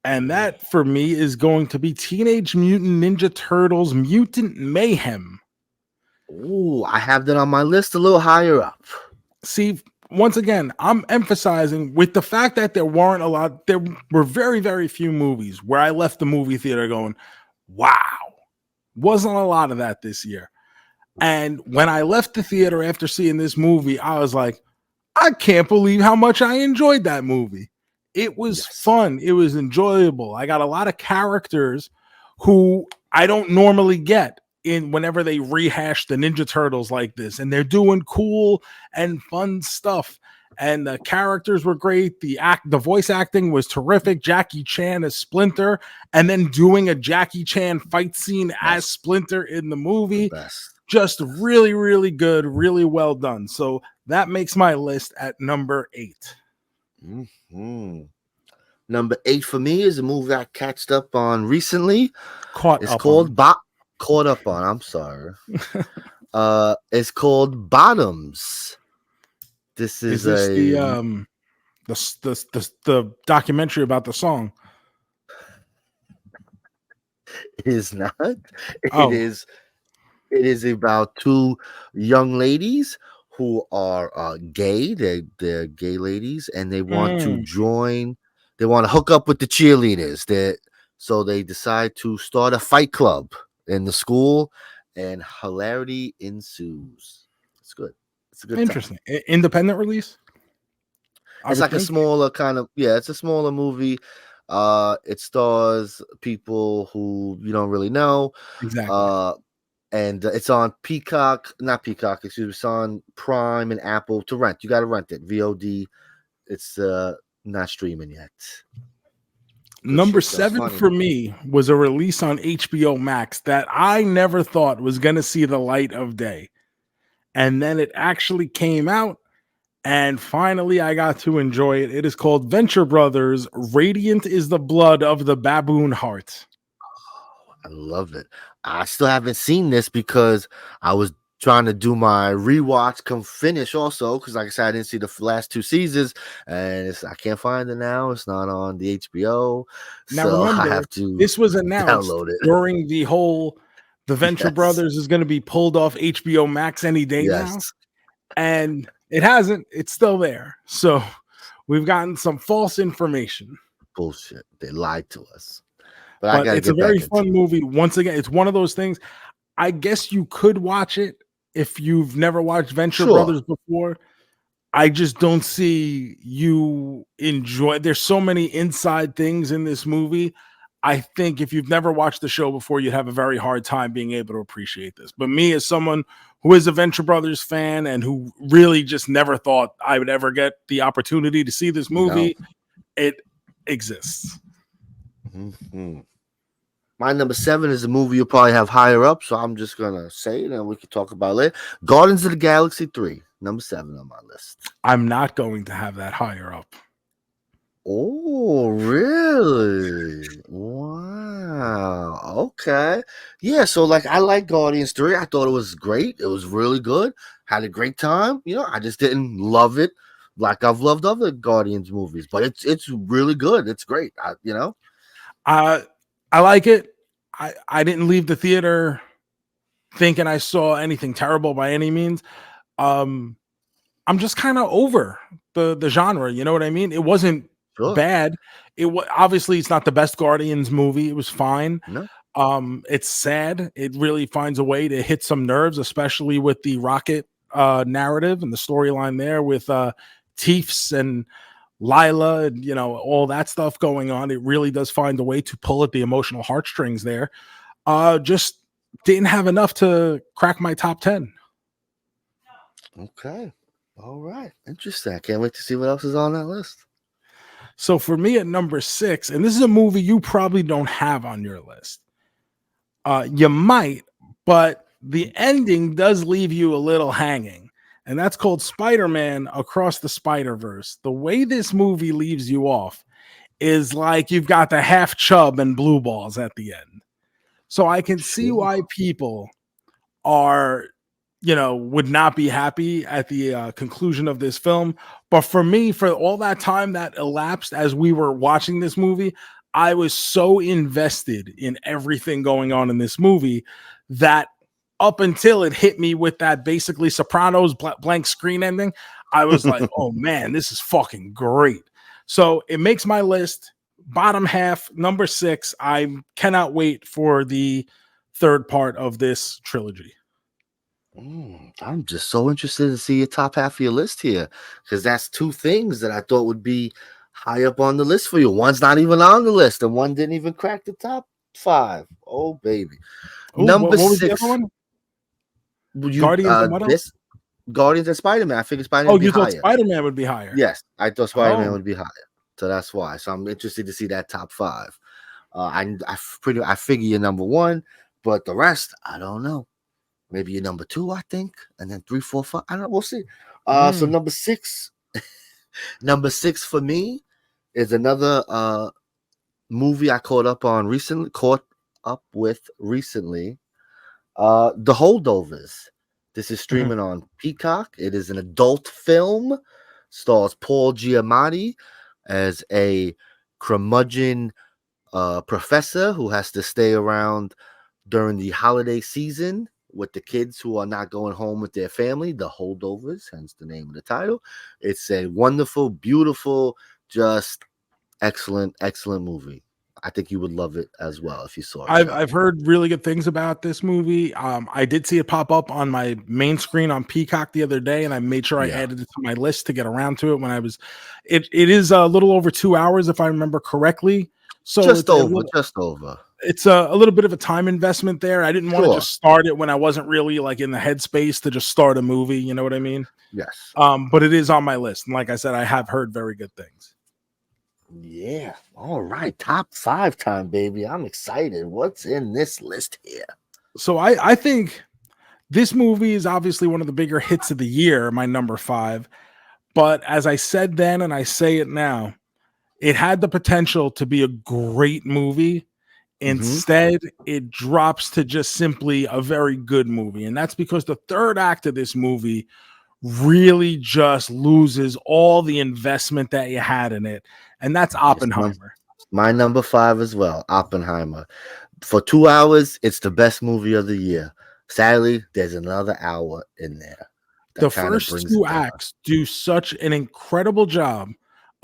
And that for me is going to be Teenage Mutant Ninja Turtles Mutant Mayhem. Ooh, I have that on my list a little higher up. See, once again, I'm emphasizing with the fact that there were very, very few movies where I left the movie theater going, wow, wasn't a lot of that this year. And when I left the theater after seeing this movie, I was like, I can't believe how much I enjoyed that movie. It was fun. It was enjoyable. I got a lot of characters who I don't normally get in whenever they rehash the Ninja Turtles like this, and they're doing cool and fun stuff. And the characters were great. The voice acting was terrific. Jackie Chan as Splinter, and then doing a Jackie Chan fight scene as Splinter in the movie. Just really, really good, really well done. So that makes my list at number 8. Mm-hmm. Number 8 for me is a movie I catched up on recently. Caught up on. I'm sorry. It's called Bottoms. This is the documentary about the song. It is not. It is about 2 young ladies who are gay. They're gay ladies, and they want to join. They want to hook up with the cheerleaders. So they decide to start a fight club in the school, and hilarity ensues. It's good. It's a good. Interesting. Independent release. It's like a smaller kind of it's a smaller movie. It stars people who you don't really know. Exactly. And it's on it's on Prime and Apple to rent. You got to rent it. VOD. It's not streaming yet. Number 7 for me was a release on HBO Max that I never thought was going to see the light of day. And then it actually came out, and finally I got to enjoy it. It is called Venture Brothers, Radiant is the Blood of the Baboon Heart. I love it. I still haven't seen this because I was trying to do my rewatch come finish also because like I said, I didn't see the last 2 seasons, and I can't find it now. It's not on the HBO. Now so remember, I have to this was announced during the Venture Brothers is going to be pulled off HBO Max any day now. And it hasn't. It's still there. So we've gotten some false information. Bullshit. They lied to us. But it's a very fun movie. Once again, it's one of those things. I guess you could watch it if you've never watched Venture Brothers before. I just don't see you enjoy. There's so many inside things in this movie. I think if you've never watched the show before, you'd have a very hard time being able to appreciate this. But me, as someone who is a Venture Brothers fan and who really just never thought I would ever get the opportunity to see this movie, it exists. Mm-hmm. My number 7 is a movie you'll probably have higher up, so I'm just gonna say it and we can talk about it later. Guardians of the Galaxy 3, number 7 on my list. I'm not going to have that higher up. Oh, really? Wow. Okay. Yeah, so like I like Guardians 3. I thought it was great. It was really good. Had a great time. I just didn't love it like I've loved other Guardians movies, but it's really good. It's great. I like it. I didn't leave the theater thinking I saw anything terrible by any means. I'm just kind of over the genre. You know what I mean? It wasn't bad. Obviously it's not the best Guardians movie. It was fine. No. It's sad. It really finds a way to hit some nerves, especially with the Rocket narrative and the storyline there with Teefs and Lila and all that stuff going on. It really does find a way to pull at the emotional heartstrings there. Just didn't have enough to crack my top 10. Okay. All right. Interesting. I can't wait to see what else is on that list. So for me at number 6, and this is a movie you probably don't have on your list. You might, but the ending does leave you a little hanging. And that's called Spider-Man Across the Spider-Verse. The way this movie leaves you off is like you've got the half chub and blue balls at the end. So I can see why people are, would not be happy at the conclusion of this film. But for me, for all that time that elapsed as we were watching this movie, I was so invested in everything going on in this movie that up until it hit me with that basically Sopranos blank screen ending, I was like, oh man, this is fucking great. So it makes my list bottom half, number 6. I cannot wait for the third part of this trilogy. I'm just so interested to see your top half of your list here, because that's 2 things that I thought would be high up on the list for you. One's not even on the list, and one didn't even crack the top 5. Oh, baby. Ooh, Number what was 6. The other one? Guardians and Spider-Man. I figured Spider-Man would be higher. You thought Spider-Man would be higher? Yes, I thought Spider-Man would be higher. So that's why. So I'm interested to see that top 5. I figure you're number 1, but the rest, I don't know. Maybe you're number 2, I think, and then 3, 4, 5. I don't know. We'll see. So number 6, number 6 for me is another movie I caught up with recently. The Holdovers. This is streaming on Peacock. It is an adult film. Stars Paul Giamatti as a curmudgeon professor who has to stay around during the holiday season with the kids who are not going home with their family. The Holdovers, hence the name of the title. It's a wonderful, beautiful, just excellent movie. I think you would love it as well if you saw it. I've heard really good things about this movie. I did see it pop up on my main screen on Peacock the other day, and I made sure I added it to my list to get around to it when I was. It is a little over 2 hours if I remember correctly. So just over. It's a little bit of a time investment there. I didn't want to just start it when I wasn't really like in the headspace to just start a movie. You know what I mean? Yes. But it is on my list, and like I said, I have heard very good things. Yeah. All right. Top 5 time, baby. I'm excited. What's in this list here? So I think this movie is obviously one of the bigger hits of the year, my number 5. But as I said then, and I say it now, it had the potential to be a great movie. Instead, it drops to just simply a very good movie. And that's because the third act of this movie really just loses all the investment that you had in it. And that's Oppenheimer. My number 5 as well, Oppenheimer. For 2 hours, it's the best movie of the year. Sadly, there's another hour in there. The first 2 acts do such an incredible job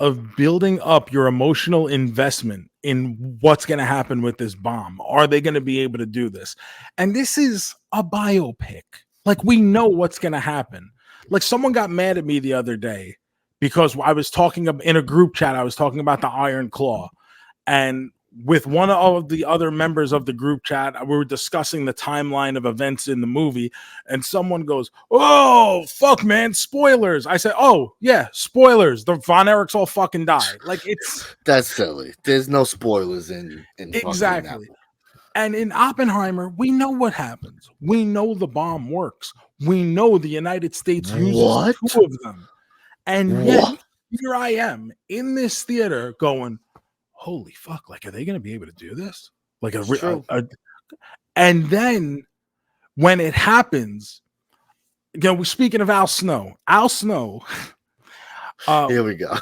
of building up your emotional investment in what's going to happen with this bomb. Are they going to be able to do this? And this is a biopic. Like, we know what's going to happen. Like, someone got mad at me the other day because I was talking in a group chat. I was talking about the Iron Claw, and with one of the other members of the group chat, we were discussing the timeline of events in the movie, and someone goes, "Oh, fuck, man, spoilers." I said, "Oh, yeah, spoilers. The Von Erichs all fucking died." Like, that's silly. There's no spoilers in exactly. And in Oppenheimer, we know what happens. We know the bomb works. We know the United States uses 2 of them. And yet, here I am in this theater going, holy fuck, like, are they going to be able to do this? Like, and then when it happens, we're speaking of Al Snow. Here we go.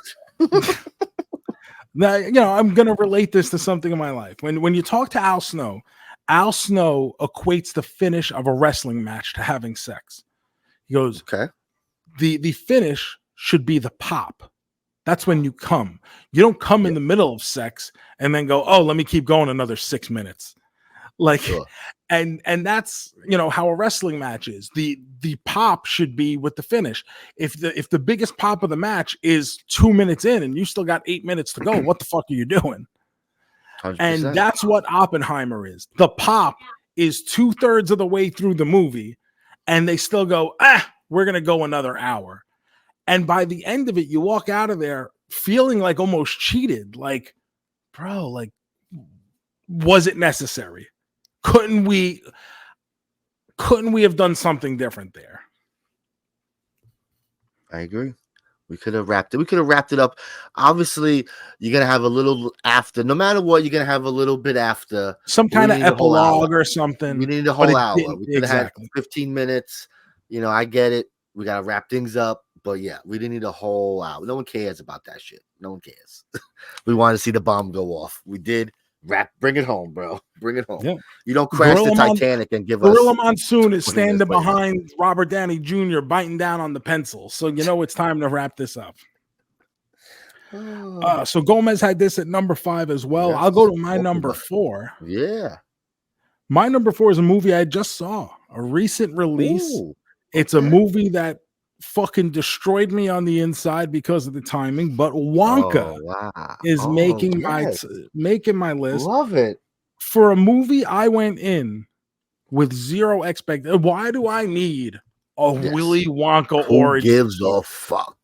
Now, I'm going to relate this to something in my life. When you talk to Al Snow equates the finish of a wrestling match to having sex. He goes, okay, the finish should be the pop. That's when you come. You don't come in the middle of sex and then go, oh, let me keep going another 6 minutes. Like, and that's, how a wrestling match is. The pop should be with the finish. If the biggest pop of the match is 2 minutes in and you still got 8 minutes to go, what the fuck are you doing? 100%. And that's what Oppenheimer is. The pop is 2/3 of the way through the movie, and they still go, we're going to go another hour. And by the end of it, you walk out of there feeling like almost cheated. Like, bro, like, was it necessary? Couldn't we have done something different there? I agree. We could have wrapped it. We could have wrapped it up. Obviously, you're gonna have a little after. No matter what, you're gonna have a little bit after. Some kind of epilogue or something. We need a but whole it hour. didn't- We could have had exactly. 15 minutes. You know, I get it. We gotta wrap things up. But yeah, we didn't need a whole hour. No one cares about that shit. No one cares. We wanted to see the bomb go off. We did. Bring it home, bro. Bring it home. Yeah. You don't crash Gorilla the Titanic and give Gorilla us Monsoon is 20 minutes standing later. behind Robert Downey Jr. biting down on the pencil. So you know it's time to wrap this up. So JoeMeZ had this at number 5 as well. Yes. I'll go to my number 4. Yeah. My number 4 is a movie I just saw, a recent release. Ooh, It's a movie that fucking destroyed me on the inside because of the timing, but Wonka is making my list. Love it. For a movie I went in with zero expectation. Why do I need a Willy Wonka Who origin? gives a fuck?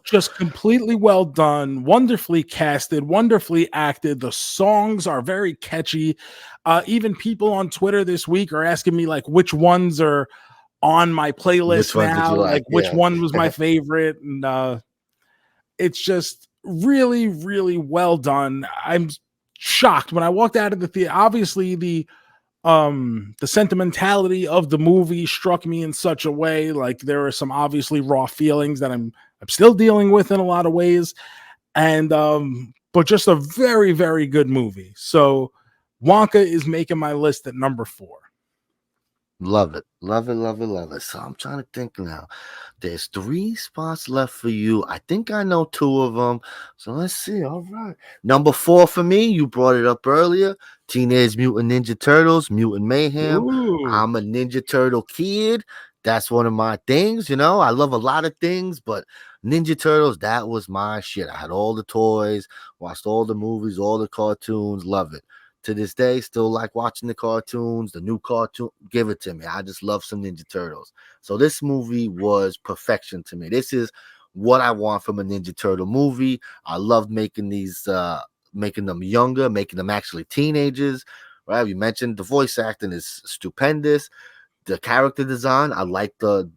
Just completely well done, wonderfully casted, wonderfully acted. The songs are very catchy. Even people on Twitter this week are asking me like which ones are on my playlist now, like which one was my favorite. And it's just really, really well done. I'm shocked when I walked out of the theater. Obviously, the sentimentality of the movie struck me in such a way. Like there are some obviously raw feelings that I'm still dealing with in a lot of ways. And but just a very, very good movie. So Wonka is making my list at number 4. Love it. Love it, love it, love it. So I'm trying to think now. There's 3 spots left for you. I think I know 2 of them. So let's see. All right. Number 4 for me, you brought it up earlier. Teenage Mutant Ninja Turtles, Mutant Mayhem. Ooh. I'm a Ninja Turtle kid. That's one of my things, you know. I love a lot of things, but Ninja Turtles, that was my shit. I had all the toys, watched all the movies, all the cartoons, love it. To this day, still like watching the cartoons, the new cartoon. Give it to me. I just love some Ninja Turtles. So this movie was perfection to me. This is what I want from a Ninja Turtle movie. I loved making these, making them younger, making them actually teenagers. Right? You mentioned the voice acting is stupendous. The character design, I like the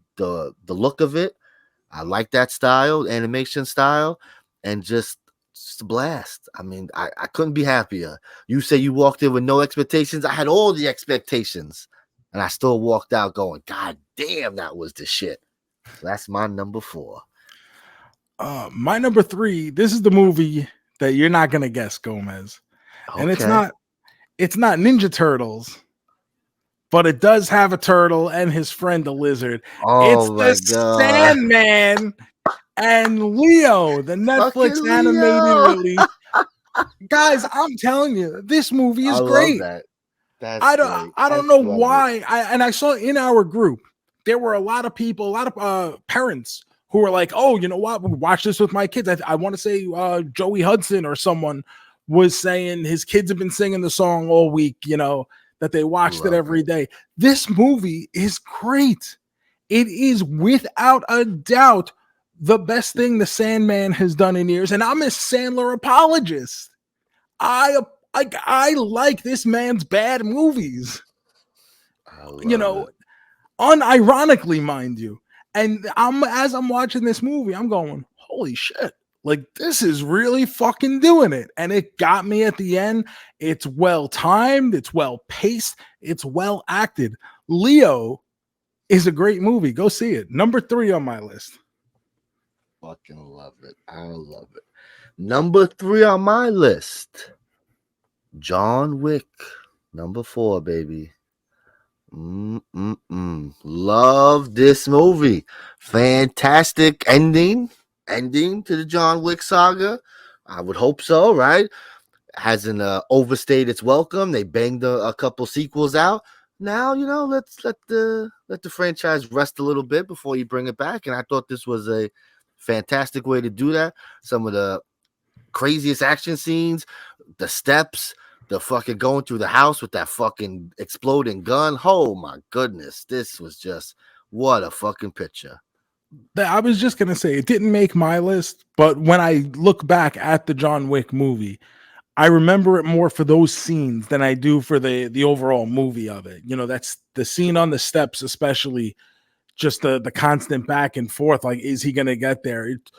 look of it. I like that style, animation style, and just a blast. I mean, I couldn't be happier. You say you walked in with no expectations. I had all the expectations, and I still walked out going, God damn, that was the shit. So that's my number 4. My number 3, this is the movie that you're not gonna guess, JoeMeZ. And it's not Ninja Turtles, but it does have a turtle and his friend the lizard. It's the Sandman and Leo, the Netflix animated release. Guys, I'm telling you, this movie is great. Love that. I don't know why. I saw in our group there were a lot of people, a lot of parents who were like, "Oh, you know what? Watch this with my kids." I want to say Joey Hudson or someone was saying his kids have been singing the song all week. You know that they watched it every day. This movie is great. It is without a doubt the best thing the Sandman has done in years, and I'm a Sandler apologist. I like this man's bad movies. You know, unironically, mind you. And as I'm watching this movie, I'm going, holy shit. Like, this is really fucking doing it. And it got me at the end. It's well timed, it's well paced, it's well acted. Leo is a great movie. Go see it. Number 3 on my list. Fucking love it. I love it. Number 3 on my list, John Wick. Number 4, baby. Love this movie. Fantastic ending to the John Wick saga. I would hope so, right? Hasn't overstayed its welcome. They banged a couple sequels out. Now, you know, let's let the franchise rest a little bit before you bring it back. And I thought this was a fantastic way to do that. Some of the craziest action scenes, the steps, the fucking going through the house with that fucking exploding gun. Oh my goodness. This was just what a fucking picture. I was just gonna say it didn't make my list, but when I look back at the John Wick movie, I remember it more for those scenes than I do for the overall movie of it. You know, that's the scene on the steps, especially just the constant back and forth. Like, is he gonna get there? It's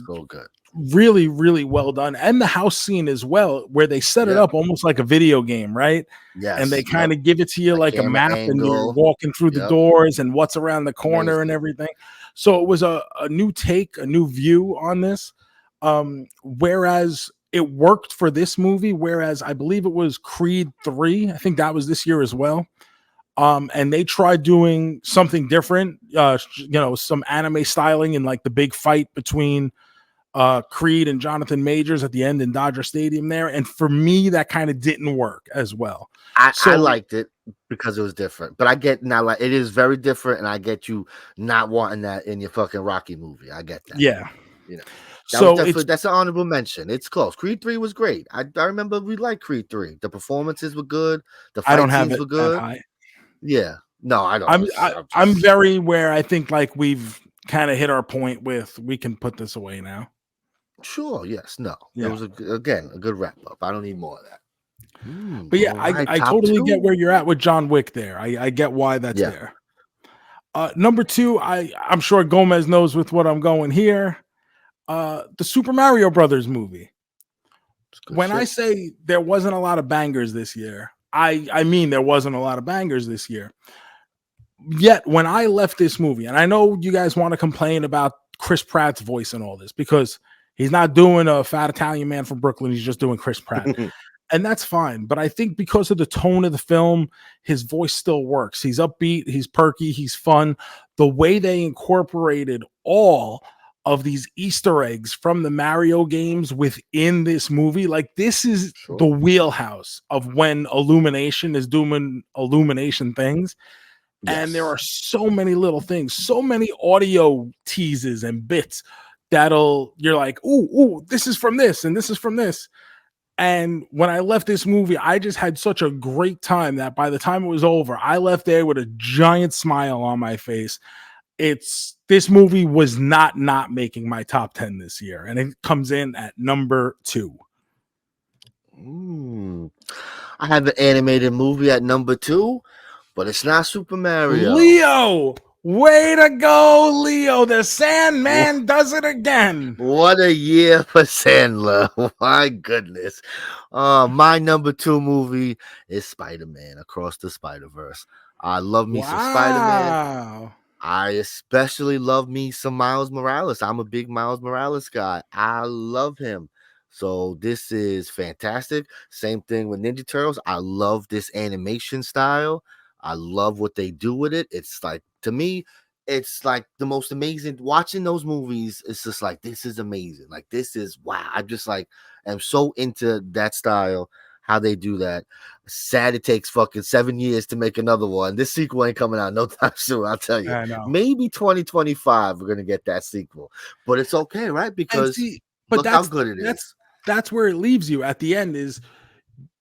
So good. really, really well done. And the house scene as well, where they set it Yeah. up almost like a video game, right? Yes. And they kind of give it to you like a camera map, and you're angle. walking through the Yep. doors and what's around the corner and Amazing. everything. So it was a new take, a new view on this. Whereas it worked for this movie, whereas I believe it was Creed 3, I think that was this year as well. And they tried doing something different, some anime styling and like the big fight between Creed and Jonathan Majors at the end in Dodger Stadium there. And for me, that kind of didn't work as well. I liked it because it was different, but I get now, like, it is very different, and I get you not wanting that in your fucking Rocky movie. I get that. Yeah. You know, that's an honorable mention. It's close. Creed 3 was great. I remember we liked Creed 3. The performances were good. The fight scenes were good. Yeah. No, I don't. I'm very where I think like we've kind of hit our point with we can put this away now. Sure. Yes. No. Yeah. It was a good wrap up. I don't need more of that. But yeah, right, I totally get where you're at with John Wick there. I get why that's there. Number 2, I'm sure Gomez knows with what I'm going here. The Super Mario Brothers movie. When I say there wasn't a lot of bangers this year, I mean there wasn't a lot of bangers this year. Yet when I left this movie, and I know you guys want to complain about Chris Pratt's voice and all this because he's not doing a fat Italian man from Brooklyn, he's just doing Chris Pratt. And that's fine. But I think because of the tone of the film, his voice still works. He's upbeat, he's perky, he's fun. The way they incorporated all of these Easter eggs from the Mario games within this movie, like this is the wheelhouse of when Illumination is doing Illumination things. Yes. And there are so many little things, so many audio teases and bits you're like, ooh, this is from this and this is from this. And when I left this movie, I just had such a great time that by the time it was over, I left there with a giant smile on my face. This movie was not making my top 10 this year, and it comes in at number 2. I have an animated movie at number 2, but it's not Super Mario. Leo, way to go, Leo! The Sandman does it again. What a year for Sandler! My goodness. My number 2 movie is Spider-Man Across the Spider-Verse. I love me some Spider-Man. I especially love me some Miles Morales. I'm a big Miles Morales guy. I love him. So this is fantastic. Same thing with Ninja Turtles. I love this animation style. I love what they do with it. It's like, to me, it's like the most amazing. Watching those movies, it's just like, this is amazing. Like, this is wow. I'm just like, I'm so into that style, how they do that. Sad it takes fucking 7 years to make another one. This sequel ain't coming out no time soon, I'll tell you. Maybe 2025 we're gonna get that sequel, but it's okay, right? Because look how good it is. That's where it leaves you at the end. Is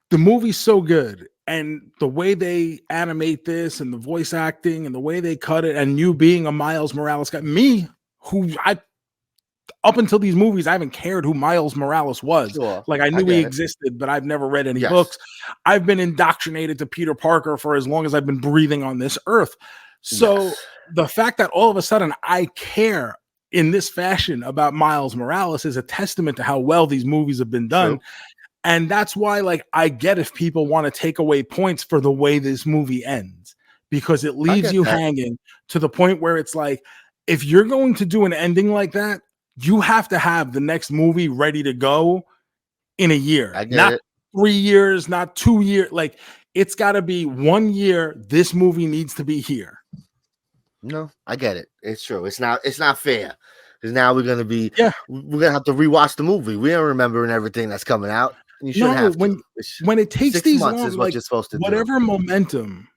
the movie's so good, and the way they animate this, and the voice acting, and the way they cut it, and you being a Miles Morales guy, up until these movies, I haven't cared who Miles Morales was. Sure, like, I knew he existed, but I've never read any books. I've been indoctrinated to Peter Parker for as long as I've been breathing on this earth. So the fact that all of a sudden I care in this fashion about Miles Morales is a testament to how well these movies have been done. True. And that's why, like, I get if people want to take away points for the way this movie ends, because it leaves you hanging to the point where it's like, if you're going to do an ending like that, you have to have the next movie ready to go in a year, not 3 years, not 2 years. Like, it's got to be 1 year. This movie needs to be here. No, I get it. It's true. It's not fair, because now we're gonna have to rewatch the movie. We don't remember everything that's coming out. You shouldn't have to. When it takes 6 months is what you're supposed to do. Whatever momentum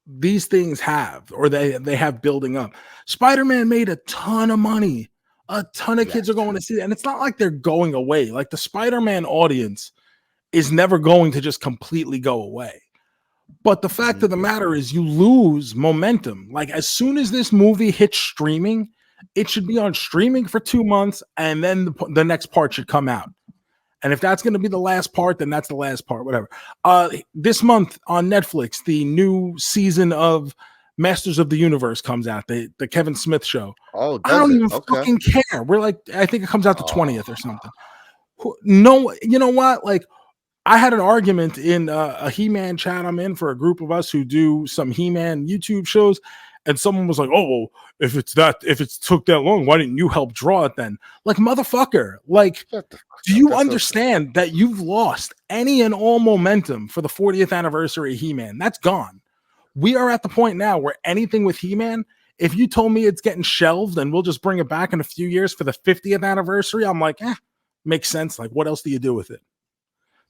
these things have, or they have building up. Spider-Man made a ton of money. A ton of kids are going to see it, and it's not like they're going away. Like, the Spider-Man audience is never going to just completely go away. But the fact of the matter is, you lose momentum. Like, as soon as this movie hits streaming It should be on streaming for 2 months, and then the next part should come out. And if that's going to be the last part, then that's the last part, whatever. This month on Netflix, the new season of Masters of the Universe comes out, the Kevin Smith show. Oh, I don't even okay. fucking care. We're like, I think it comes out the 20th or something. No, you know what? Like, I had an argument in a He-Man chat I'm in for a group of us who do some He-Man YouTube shows, and someone was like, "Oh, well, if it took that long, why didn't you help draw it then?" Like, motherfucker, like, do you understand that you've lost any and all momentum for the 40th anniversary of He-Man? That's gone. We are at the point now where anything with He-Man, if you told me it's getting shelved and we'll just bring it back in a few years for the 50th anniversary, I'm like, makes sense. Like, what else do you do with it?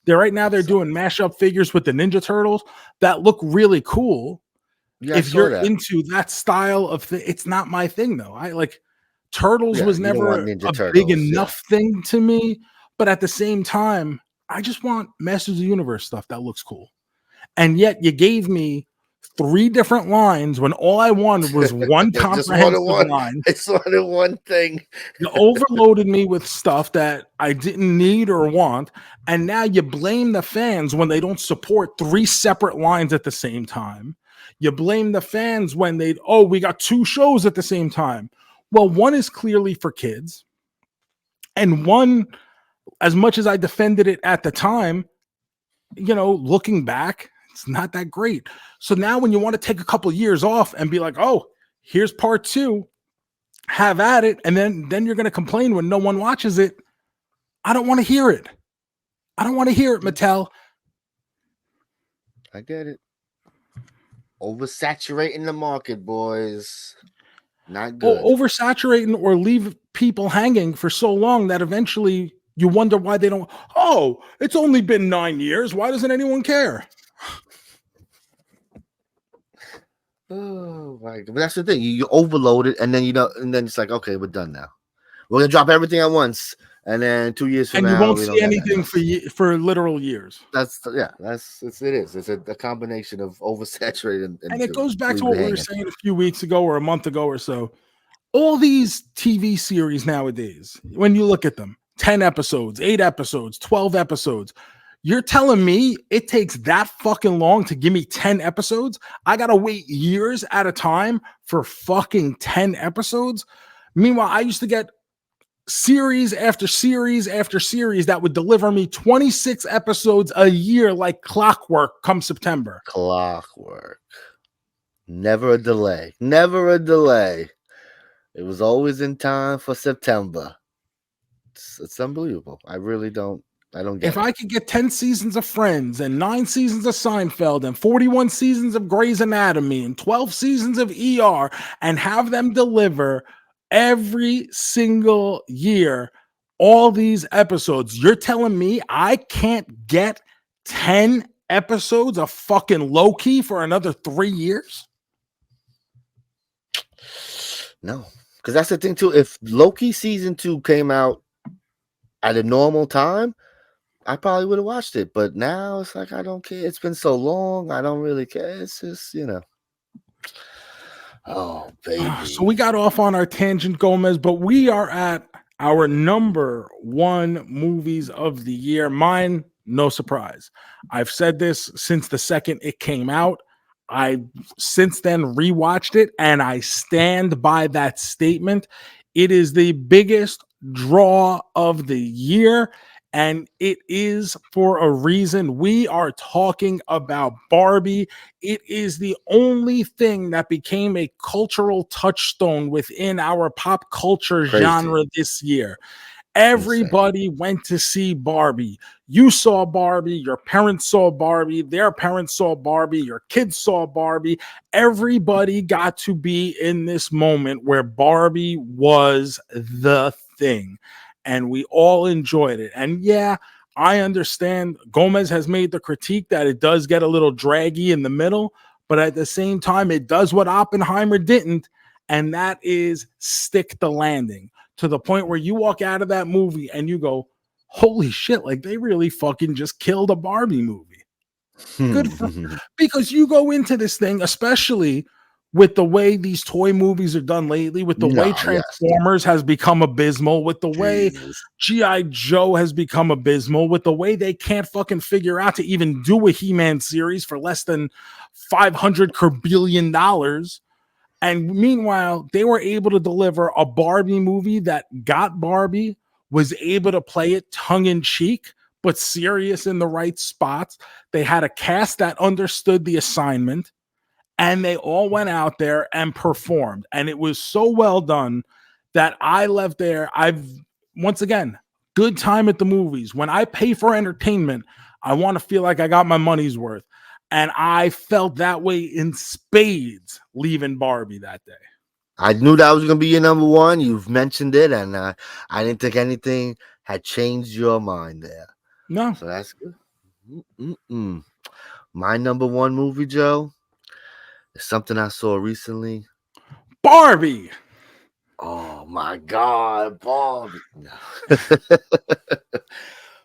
They're doing mashup figures with the Ninja Turtles that look really cool. Yeah, if you're into that style of thing, it's not my thing though. I like Turtles was never a big enough thing to me, but at the same time, I just want Masters of the Universe stuff that looks cool. And yet you gave me 3 different lines when all I wanted was one comprehensive line. I just wanted one thing. You overloaded me with stuff that I didn't need or want, and now you blame the fans when they don't support 3 separate lines at the same time. You blame the fans when we got 2 shows at the same time. Well, one is clearly for kids, and one, as much as I defended it at the time, looking back, it's not that great. So now when you want to take a couple of years off and be like, oh, here's part 2, have at it, and then you're going to complain when no one watches it. I don't want to hear it. I don't want to hear it, Mattel. I get it. Oversaturating the market, boys. Not good. Oversaturating or leave people hanging for so long that eventually you wonder why they don't. Oh, it's only been 9 years. Why doesn't anyone care? Oh my God. But that's the thing. You overload it, and then and then it's like, okay, we're done now. We're gonna drop everything at once, and then 2 years from now, and you won't see anything for literal years. It is. It's a combination of oversaturated and it goes back to what we were saying a few weeks ago or a month ago or so. All these TV series nowadays, when you look at them, 10 episodes, 8 episodes, 12 episodes. You're telling me it takes that fucking long to give me 10 episodes? I got to wait years at a time for fucking 10 episodes? Meanwhile, I used to get series after series after series that would deliver me 26 episodes a year like clockwork come September. Clockwork. Never a delay. Never a delay. It was always in time for September. It's unbelievable. I don't get it. If I could get 10 seasons of Friends and 9 seasons of Seinfeld and 41 seasons of Grey's Anatomy and 12 seasons of ER and have them deliver every single year all these episodes, you're telling me I can't get 10 episodes of fucking Loki for another 3 years? No, because that's the thing too. If Loki season 2 came out at a normal time, I probably would have watched it, but now it's like, I don't care. It's been so long. I don't really care. It's just, oh, baby. So we got off on our tangent, JoeMeZ, but we are at our number 1 movies of the year. Mine, no surprise. I've said this since the second it came out. I since then rewatched it, and I stand by that statement. It is the biggest draw of the year, and it is for a reason. We are talking about Barbie. It is the only thing that became a cultural touchstone within our pop culture genre this year. Everybody went to see Barbie. You saw Barbie. Your parents saw Barbie. Their parents saw Barbie. Your kids saw Barbie. Everybody got to be in this moment where Barbie was the thing. And we all enjoyed it. And yeah, I understand JoeMeZ has made the critique that it does get a little draggy in the middle, but at the same time, it does what Oppenheimer didn't, and that is stick the landing to the point where you walk out of that movie and you go, holy shit, like they really fucking just killed a Barbie movie. Good for, because you go into this thing, especially with the way these toy movies are done lately, with the way No, yes. Transformers has become abysmal, with the way Jesus. G.I. Joe has become abysmal, with the way they can't fucking figure out to even do a He-Man series for less than $500 billion. And meanwhile, they were able to deliver a Barbie movie that got Barbie, was able to play it tongue in cheek, but serious in the right spots. They had a cast that understood the assignment, and they all went out there and performed. And it was so well done that I left there. Once again, good time at the movies. When I pay for entertainment, I want to feel like I got my money's worth. And I felt that way in spades leaving Barbie that day. I knew that was going to be your number one. You've mentioned it, and I didn't think anything had changed your mind there. No. So that's good. Mm-mm. My number one movie, Joe, is something I saw recently. Barbie. Oh, my God. Barbie.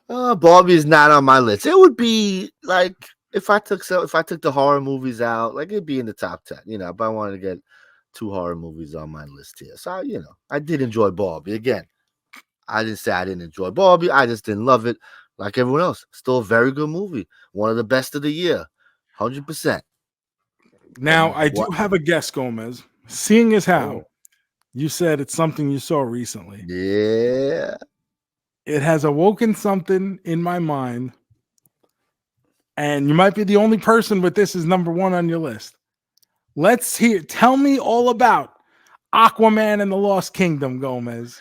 No. Barbie is not on my list. It would be like if I took the horror movies out, like it'd be in the top 10, but I wanted to get 2 horror movies on my list here. So, I did enjoy Barbie. Again, I didn't say I didn't enjoy Barbie. I just didn't love it like everyone else. Still a very good movie. One of the best of the year. 100%. Now, I do have a guess, JoeMeZ. Seeing as how you said it's something you saw recently. Yeah. It has awoken something in my mind. And you might be the only person with this as number one on your list. Let's hear. Tell me all about Aquaman and the Lost Kingdom, JoeMeZ.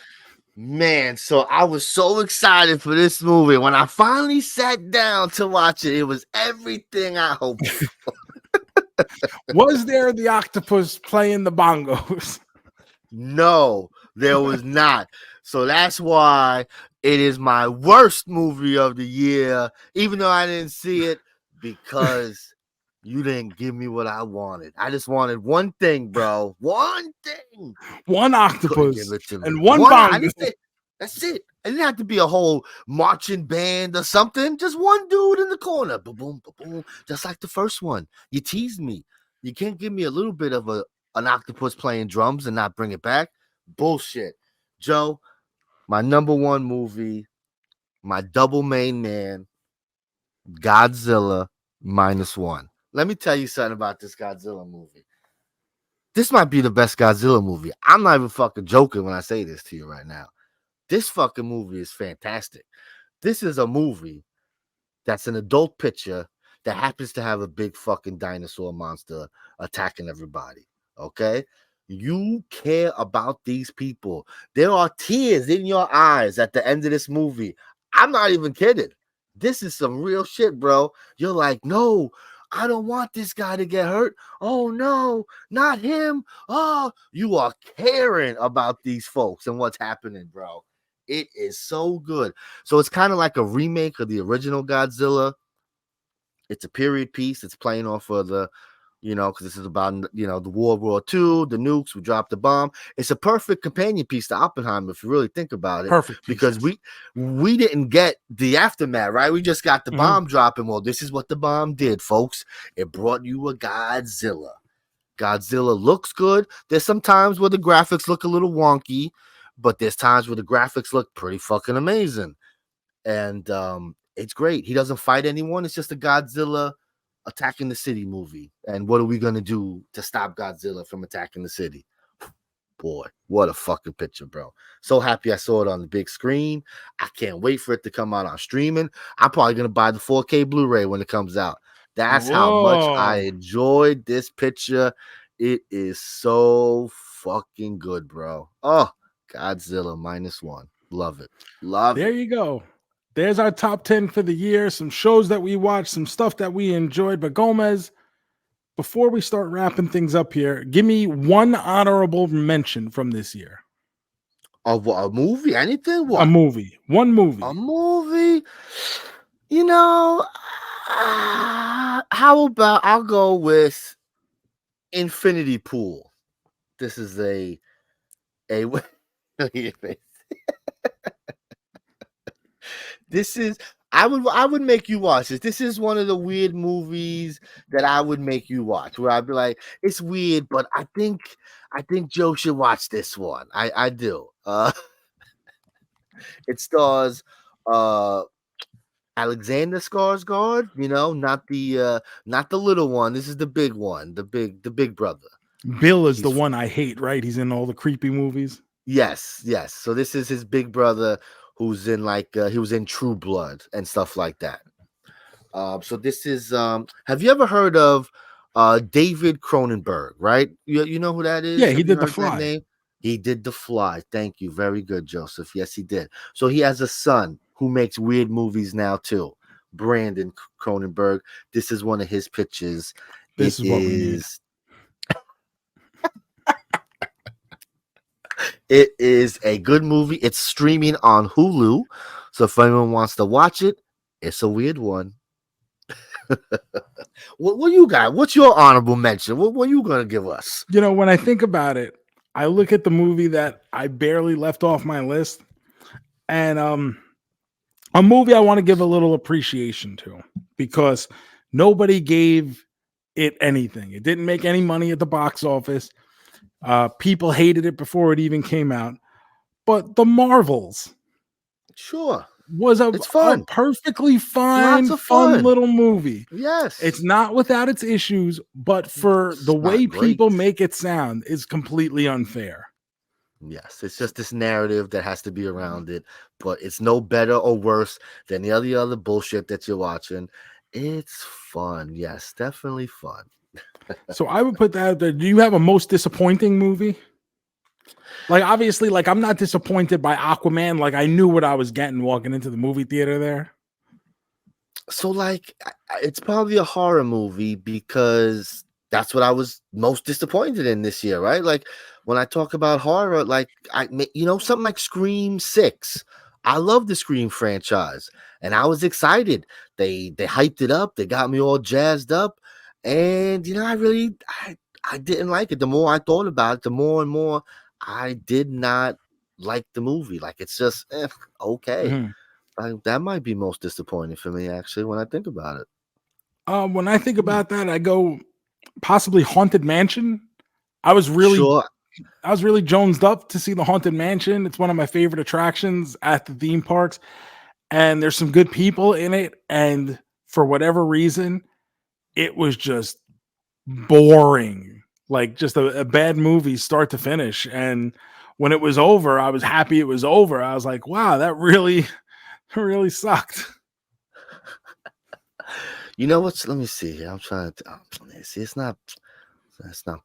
Man, so I was so excited for this movie. When I finally sat down to watch it, it was everything I hoped for. Was there the octopus playing the bongos? No, there was not. So that's why it is my worst movie of the year, even though I didn't see it, because you didn't give me what I wanted. I just wanted one thing, bro. One thing. One octopus Give it to me. and one bongo. That's it. It didn't have to be a whole marching band or something. Just one dude in the corner. Boom, boom, boom, just like the first one. You teased me. You can't give me a little bit of an octopus playing drums and not bring it back. Bullshit. Joe, my number one movie, my double main man, Godzilla -1. Let me tell you something about this Godzilla movie. This might be the best Godzilla movie. I'm not even fucking joking when I say this to you right now. This fucking movie is fantastic. This is a movie that's an adult picture that happens to have a big fucking dinosaur monster attacking everybody. Okay? You care about these people. There are tears in your eyes at the end of this movie. I'm not even kidding. This is some real shit, bro. You're like, no, I don't want this guy to get hurt. Oh, no, not him. Oh, you are caring about these folks and what's happening, bro. It is so good. So it's kind of like a remake of the original Godzilla. It's a period piece. It's playing off of the, because this is about, the World War II, the nukes, we dropped the bomb. It's a perfect companion piece to Oppenheimer, if you really think about it. Perfect. Because we didn't get the aftermath, right? We just got the bomb dropping. Well, this is what the bomb did, folks. It brought you a Godzilla. Godzilla looks good. There's some times where the graphics look a little wonky, but there's times where the graphics look pretty fucking amazing. And it's great. He doesn't fight anyone. It's just a Godzilla attacking the city movie. And what are we going to do to stop Godzilla from attacking the city? Boy, what a fucking picture, bro. So happy I saw it on the big screen. I can't wait for it to come out on streaming. I'm probably going to buy the 4K Blu-ray when it comes out. That's how much I enjoyed this picture. It is so fucking good, bro. Oh, Godzilla -1. Love it. There you go. There's our top 10 for the year. Some shows that we watched, some stuff that we enjoyed. But JoeMeZ, before we start wrapping things up here, give me one honorable mention from this year. Of a movie? Anything? What? A movie. One movie. A movie? How about I'll go with Infinity Pool. This is a this is I would make you watch this. This is one of the weird movies that I would make you watch. Where I'd be like, it's weird, but I think Joe should watch this one. I do. It stars Alexander Skarsgård. You know, not the little one. This is the big one, the big brother. Bill is the one I hate, right? He's in all the creepy movies. Yes. So this is his big brother, who's in he was in True Blood and stuff like that. So this is have you ever heard of David Cronenberg, right? You know who that is? Yeah, Have he you did The heard that Fly. name? He did The Fly. Thank you. Very good, Joseph. Yes, he did. So he has a son who makes weird movies now too. Brandon Cronenberg. This is one of his pitches. This is what we need. It is a good movie. It's streaming on Hulu. So if anyone wants to watch it, it's a weird one. What you got? What's your honorable mention? What are you going to give us? You know, when I think about it, I look at the movie that I barely left off my list, and a movie I want to give a little appreciation to, because nobody gave it anything. It didn't make any money at the box office. People hated it before it even came out. But The Marvels, sure, was a fun. Perfectly fun little movie. Yes. It's not without its issues, but for the way people make it sound is completely unfair. Yes, it's just this narrative that has to be around it, but it's no better or worse than the other bullshit that you're watching. It's fun. Yes, definitely fun. So I would put that out there. Do you have a most disappointing movie? Like, obviously, like, I'm not disappointed by Aquaman. Like, I knew what I was getting walking into the movie theater there. So, like, it's probably a horror movie because that's what I was most disappointed in this year, right? Like, when I talk about horror, like, something like Scream 6. I love the Scream franchise, and I was excited. They hyped it up. They got me all jazzed up, and I didn't like it. The more I thought about it, the more and more I did not like the movie. Like, it's just okay. Mm-hmm. That might be most disappointing for me, actually, when I think about it. When I think about that, I go possibly Haunted Mansion. I was really jonesed up to see the Haunted Mansion. It's one of my favorite attractions at the theme parks, and there's some good people in it. And for whatever reason, it was just boring, like just a bad movie start to finish. And when it was over, I was happy it was over. I was like, wow, that really sucked. You know what's? Let me see here. I'm trying to see. It's not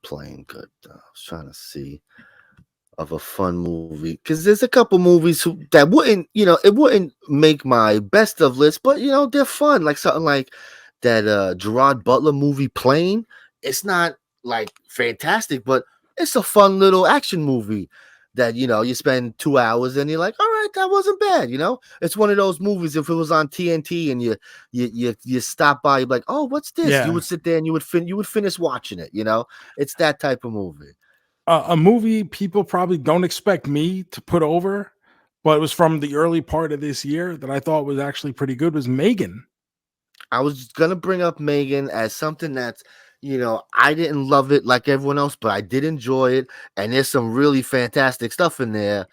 playing good. I was trying to see of a fun movie, because there's a couple movies that wouldn't, it wouldn't make my best of list, but they're fun. Like something like that Gerard Butler movie, Plane. It's not like fantastic, but it's a fun little action movie that you spend 2 hours and you're like, all right, that wasn't bad. It's one of those movies. If it was on TNT and you stop by, you're like, oh, what's this? Yeah. You would sit there and you would finish watching it. It's that type of movie. A movie people probably don't expect me to put over, but it was from the early part of this year that I thought was actually pretty good, was Megan. I was gonna bring up Megan as something that's, I didn't love it like everyone else, but I did enjoy it, and there's some really fantastic stuff in there.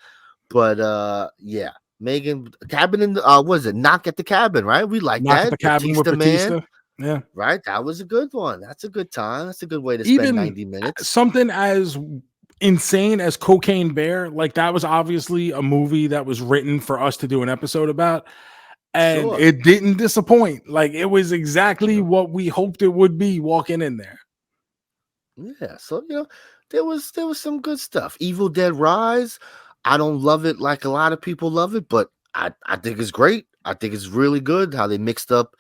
But yeah, Megan, Cabin in what is it? Knock at the Cabin, right? We like Knock that. at the Cabin with Batista. Man. Yeah, right. That was a good one. That's a good time. That's a good way to spend 90 minutes. Something as insane as Cocaine Bear, like that was obviously a movie that was written for us to do an episode about, and it didn't disappoint. Like, it was exactly what we hoped it would be walking in there. Yeah, so there was some good stuff. Evil Dead Rise. I don't love it like a lot of people love it, but I think it's great. I think it's really good how they mixed up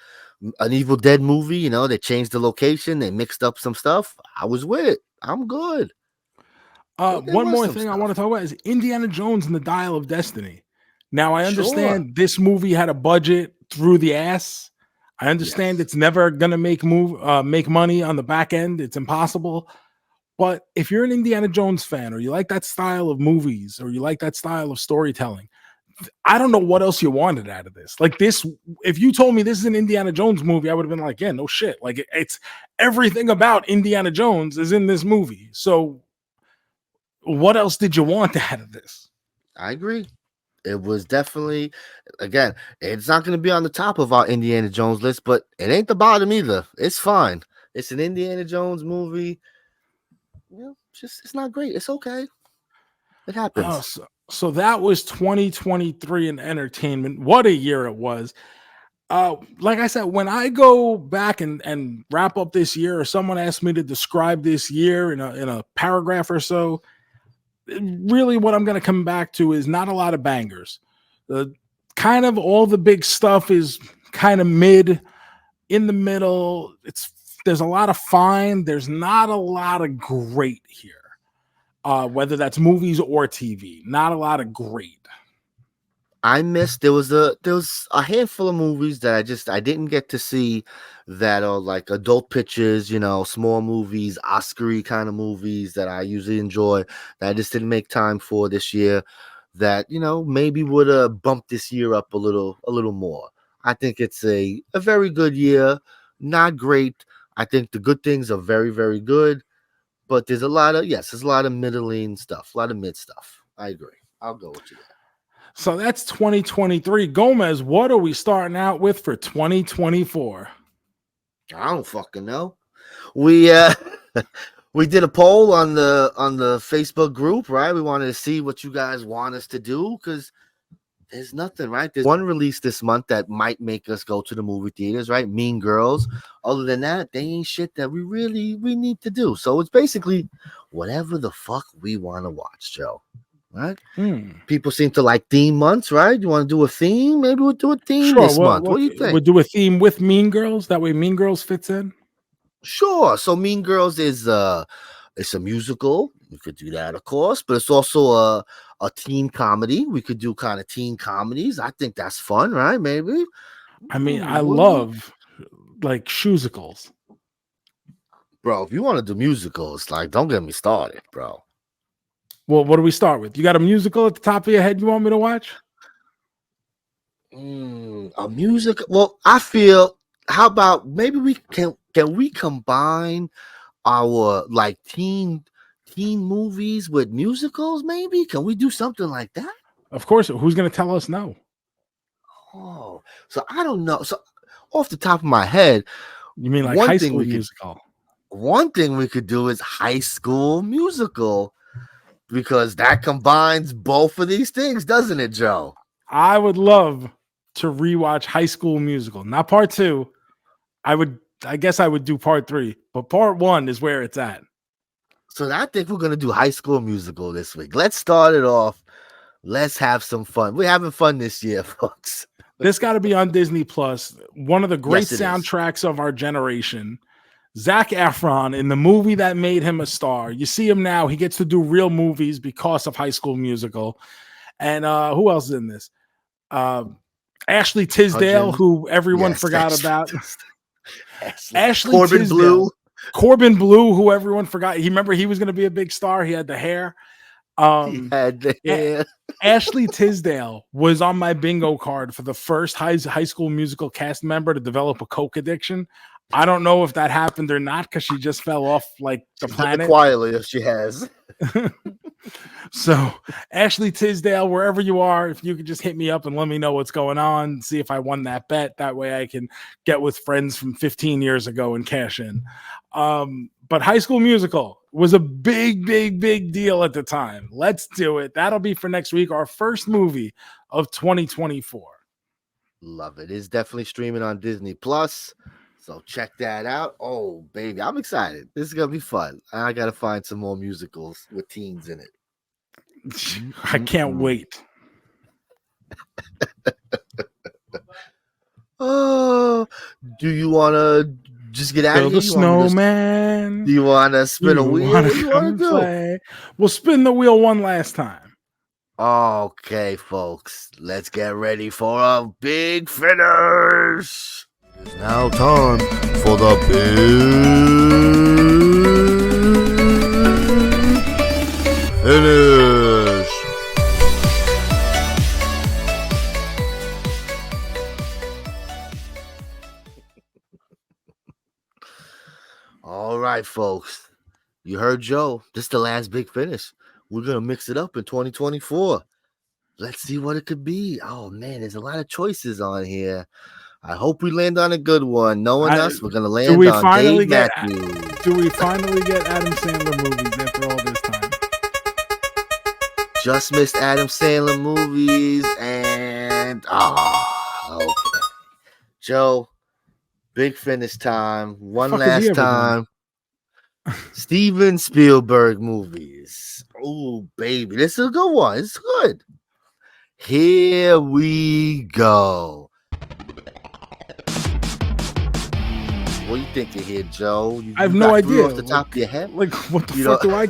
an Evil Dead movie. They changed the location, they mixed up some stuff. I was with it. I'm good. One more thing I want to talk about is Indiana Jones and the Dial of Destiny. Now, I understand this movie had a budget through the ass. I understand it's never going to make money on the back end. It's impossible. But if you're an Indiana Jones fan, or you like that style of movies, or you like that style of storytelling, I don't know what else you wanted out of this. Like this, if you told me this is an Indiana Jones movie, I would have been like, yeah, no shit. Like it's everything about Indiana Jones is in this movie. So what else did you want out of this? I agree. It was definitely, again, it's not going to be on the top of our Indiana Jones list, but it ain't the bottom either. It's fine. It's an Indiana Jones movie. It's not great. It's okay. It happens. So that was 2023 in entertainment. What a year it was. Like I said, when I go back and wrap up this year, or someone asks me to describe this year in a paragraph or so, really what I'm going to come back to is not a lot of bangers. Kind of all the big stuff is kind of mid, in the middle. There's a lot of fine. There's not a lot of great here. Whether that's movies or TV, not a lot of great. I missed. There was a handful of movies that I didn't get to see that are like adult pictures, small movies, Oscar-y kind of movies that I usually enjoy that I just didn't make time for this year. That maybe would have bumped this year up a little more. I think it's a very good year. Not great. I think the good things are very, very good, but there's a lot of middling stuff, a lot of mid stuff. I agree. I'll go with you there. So that's 2023. JoeMeZ, what are we starting out with for 2024? I don't fucking know. We we did a poll on the Facebook group, right? We wanted to see what you guys want us to do because there's nothing, right? There's one release this month that might make us go to the movie theaters, right? Mean Girls. Other than that, they ain't shit that we need to do. So it's basically whatever the fuck we want to watch, Joe. Right? People seem to like theme months, right? You want to do a theme? Maybe we'll do a theme this month. What do you think? We'll do a theme with Mean Girls. That way Mean Girls fits in. Sure. So Mean Girls is it's a musical. We could do that, of course, but it's also a teen comedy. We could do kind of teen comedies. I think that's fun, right? Maybe. I mean, I love like musicals. Bro, if you want to do musicals, like don't get me started, bro. Well, what do we start with? You got a musical at the top of your head you want me to watch? A music. Well, I feel. How about maybe we can we combine our like teen movies with musicals? Maybe can we do something like that? Of course. Who's going to tell us no? Oh, so I don't know. So off the top of my head, you mean like High School Musical? One thing we could do is High School Musical. Because that combines both of these things, doesn't it, Joe? I would love to rewatch High School Musical. Not part 2. I guess I would do part 3, but part 1 is where it's at. So I think we're gonna do High School Musical this week. Let's start it off. Let's have some fun. We're having fun this year, folks. This got to be on Disney Plus. One of the great soundtracks of our generation. Zac Efron in the movie that made him a star. You see him now. He gets to do real movies because of High School Musical. And who else is in this? Ashley Tisdale, who everyone forgot about. Ashley Corbin Tisdale. Blue. Corbin Blue, who everyone forgot. He was going to be a big star. He had the hair. Ashley Tisdale was on my bingo card for the first High School Musical cast member to develop a coke addiction. I don't know if that happened or not because she just fell off like the planet. Quietly, if she has. So, Ashley Tisdale, wherever you are, if you could just hit me up and let me know what's going on, see if I won that bet. That way I can get with friends from 15 years ago and cash in. But High School Musical was a big, big, big deal at the time. Let's do it. That'll be for next week, our first movie of 2024. Love it. It's definitely streaming on Disney Plus. So check that out. Oh, baby, I'm excited. This is going to be fun. I got to find some more musicals with teens in it. I can't wait. Oh, do you want to just get out of here? The snowman. Do you want to spin a wheel? What do you want to do? We'll spin the wheel one last time. Okay, folks. Let's get ready for a big finish. It's now time for the big finish. All right, folks. You heard Joe. This is the last big finish. We're gonna mix it up in 2024. Let's see what it could be. Oh man, there's a lot of choices on here. I hope we land on a good one. Knowing us, we're gonna land on Dave Matthews. Do we finally get Adam Sandler movies after all this time? Just missed Adam Sandler movies, and okay. Joe, big finish time. One last time. Steven Spielberg movies. Oh, baby. This is a good one. It's good. Here we go. What do you thinking here, Joe? I have no idea. Off the top of your head? Like, what the fuck do I...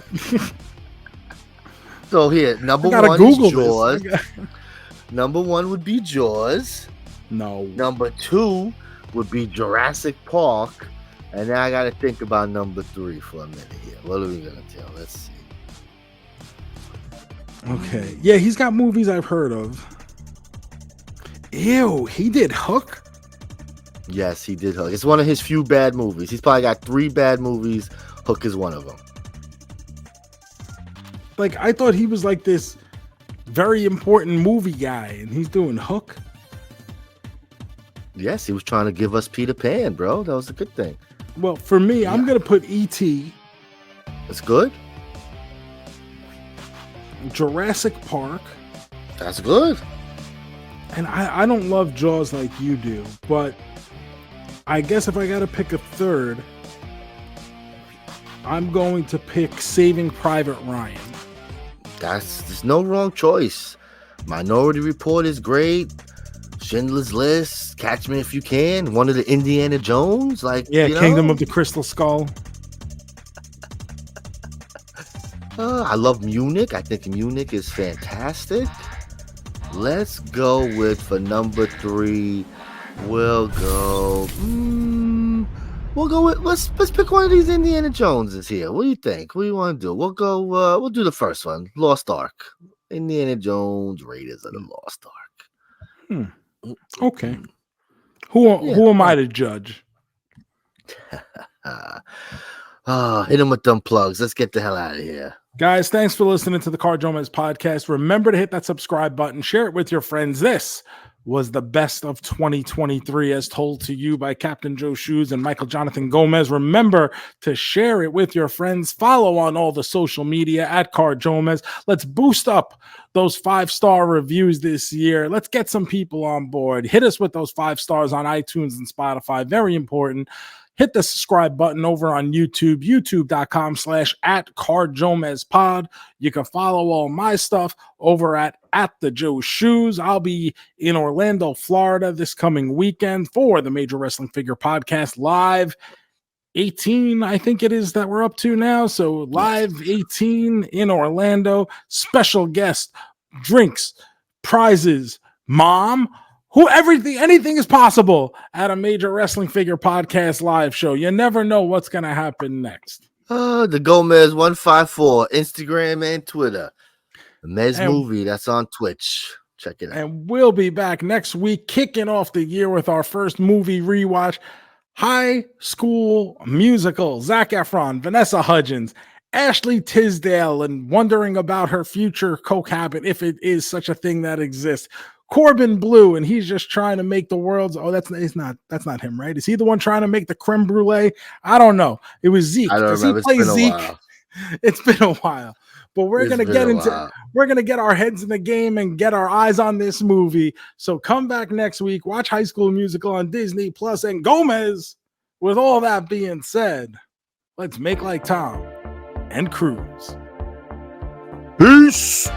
So here, number one Google is Jaws. Number one would be Jaws. No. Number two would be Jurassic Park. And now I got to think about number three for a minute here. What are we going to tell? Let's see. Okay. Yeah, he's got movies I've heard of. Ew, he did Hook? Yes, he did Hook. It's one of his few bad movies. He's probably got 3 bad movies. Hook is one of them. Like, I thought he was like this very important movie guy, and he's doing Hook? Yes, he was trying to give us Peter Pan, bro. That was a good thing. Well, for me, I'm going to put E.T. That's good. Jurassic Park. That's good. And I don't love Jaws like you do, but I guess if I got to pick a third, I'm going to pick Saving Private Ryan. There's no wrong choice. Minority Report is great. Schindler's List, Catch Me If You Can, one of the Indiana Jones, Kingdom of the Crystal Skull. I love Munich. I think Munich is fantastic. Let's go with, for number 3, we'll go with, let's pick one of these Indiana Joneses here. What do you think? What do you want to do? We'll go, we'll do the first one, Lost Ark. Indiana Jones, Raiders of the Lost Ark. Okay. Who am I to judge? Hit him with them plugs. Let's get the hell out of here. Guys, thanks for listening to the JoeMeZ podcast. Remember to hit that subscribe button. Share it with your friends. This was the best of 2023 as told to you by Captain Joe Shoes and Michael Jonathan Gomez. Remember to share it with your friends. Follow on all the social media at JoeMeZ. Let's boost up those 5-star reviews this year. Let's get some people on board. Hit us with those 5 stars on iTunes and Spotify. Very important. Hit the subscribe button over on YouTube, youtube.com/@JoeMeZpod. You can follow all my stuff over at the Joe Shoes. I'll be in Orlando, Florida this coming weekend for the Major Wrestling Figure Podcast Live 18, I think it is that we're up to now. So Live 18 in Orlando. Special guest, drinks, prizes, mom. Anything is possible at a Major Wrestling Figure Podcast live show. You never know what's going to happen next. The Gomez 154, Instagram and Twitter. The Mez Movie, that's on Twitch. Check it out. And we'll be back next week, kicking off the year with our first movie rewatch, High School Musical. Zac Efron, Vanessa Hudgens, Ashley Tisdale, and wondering about her future coke habit, if it is such a thing that exists. Corbin Bleu, and he's just trying to make the world's. That's not him, right? Is he the one trying to make the creme brulee? I don't know. It was Zeke. I don't remember. He play Zeke? It's been a while, but we're gonna get our heads in the game and get our eyes on this movie. So come back next week, watch High School Musical on Disney Plus and Gomez. With all that being said, let's make like Tom and cruise. Peace.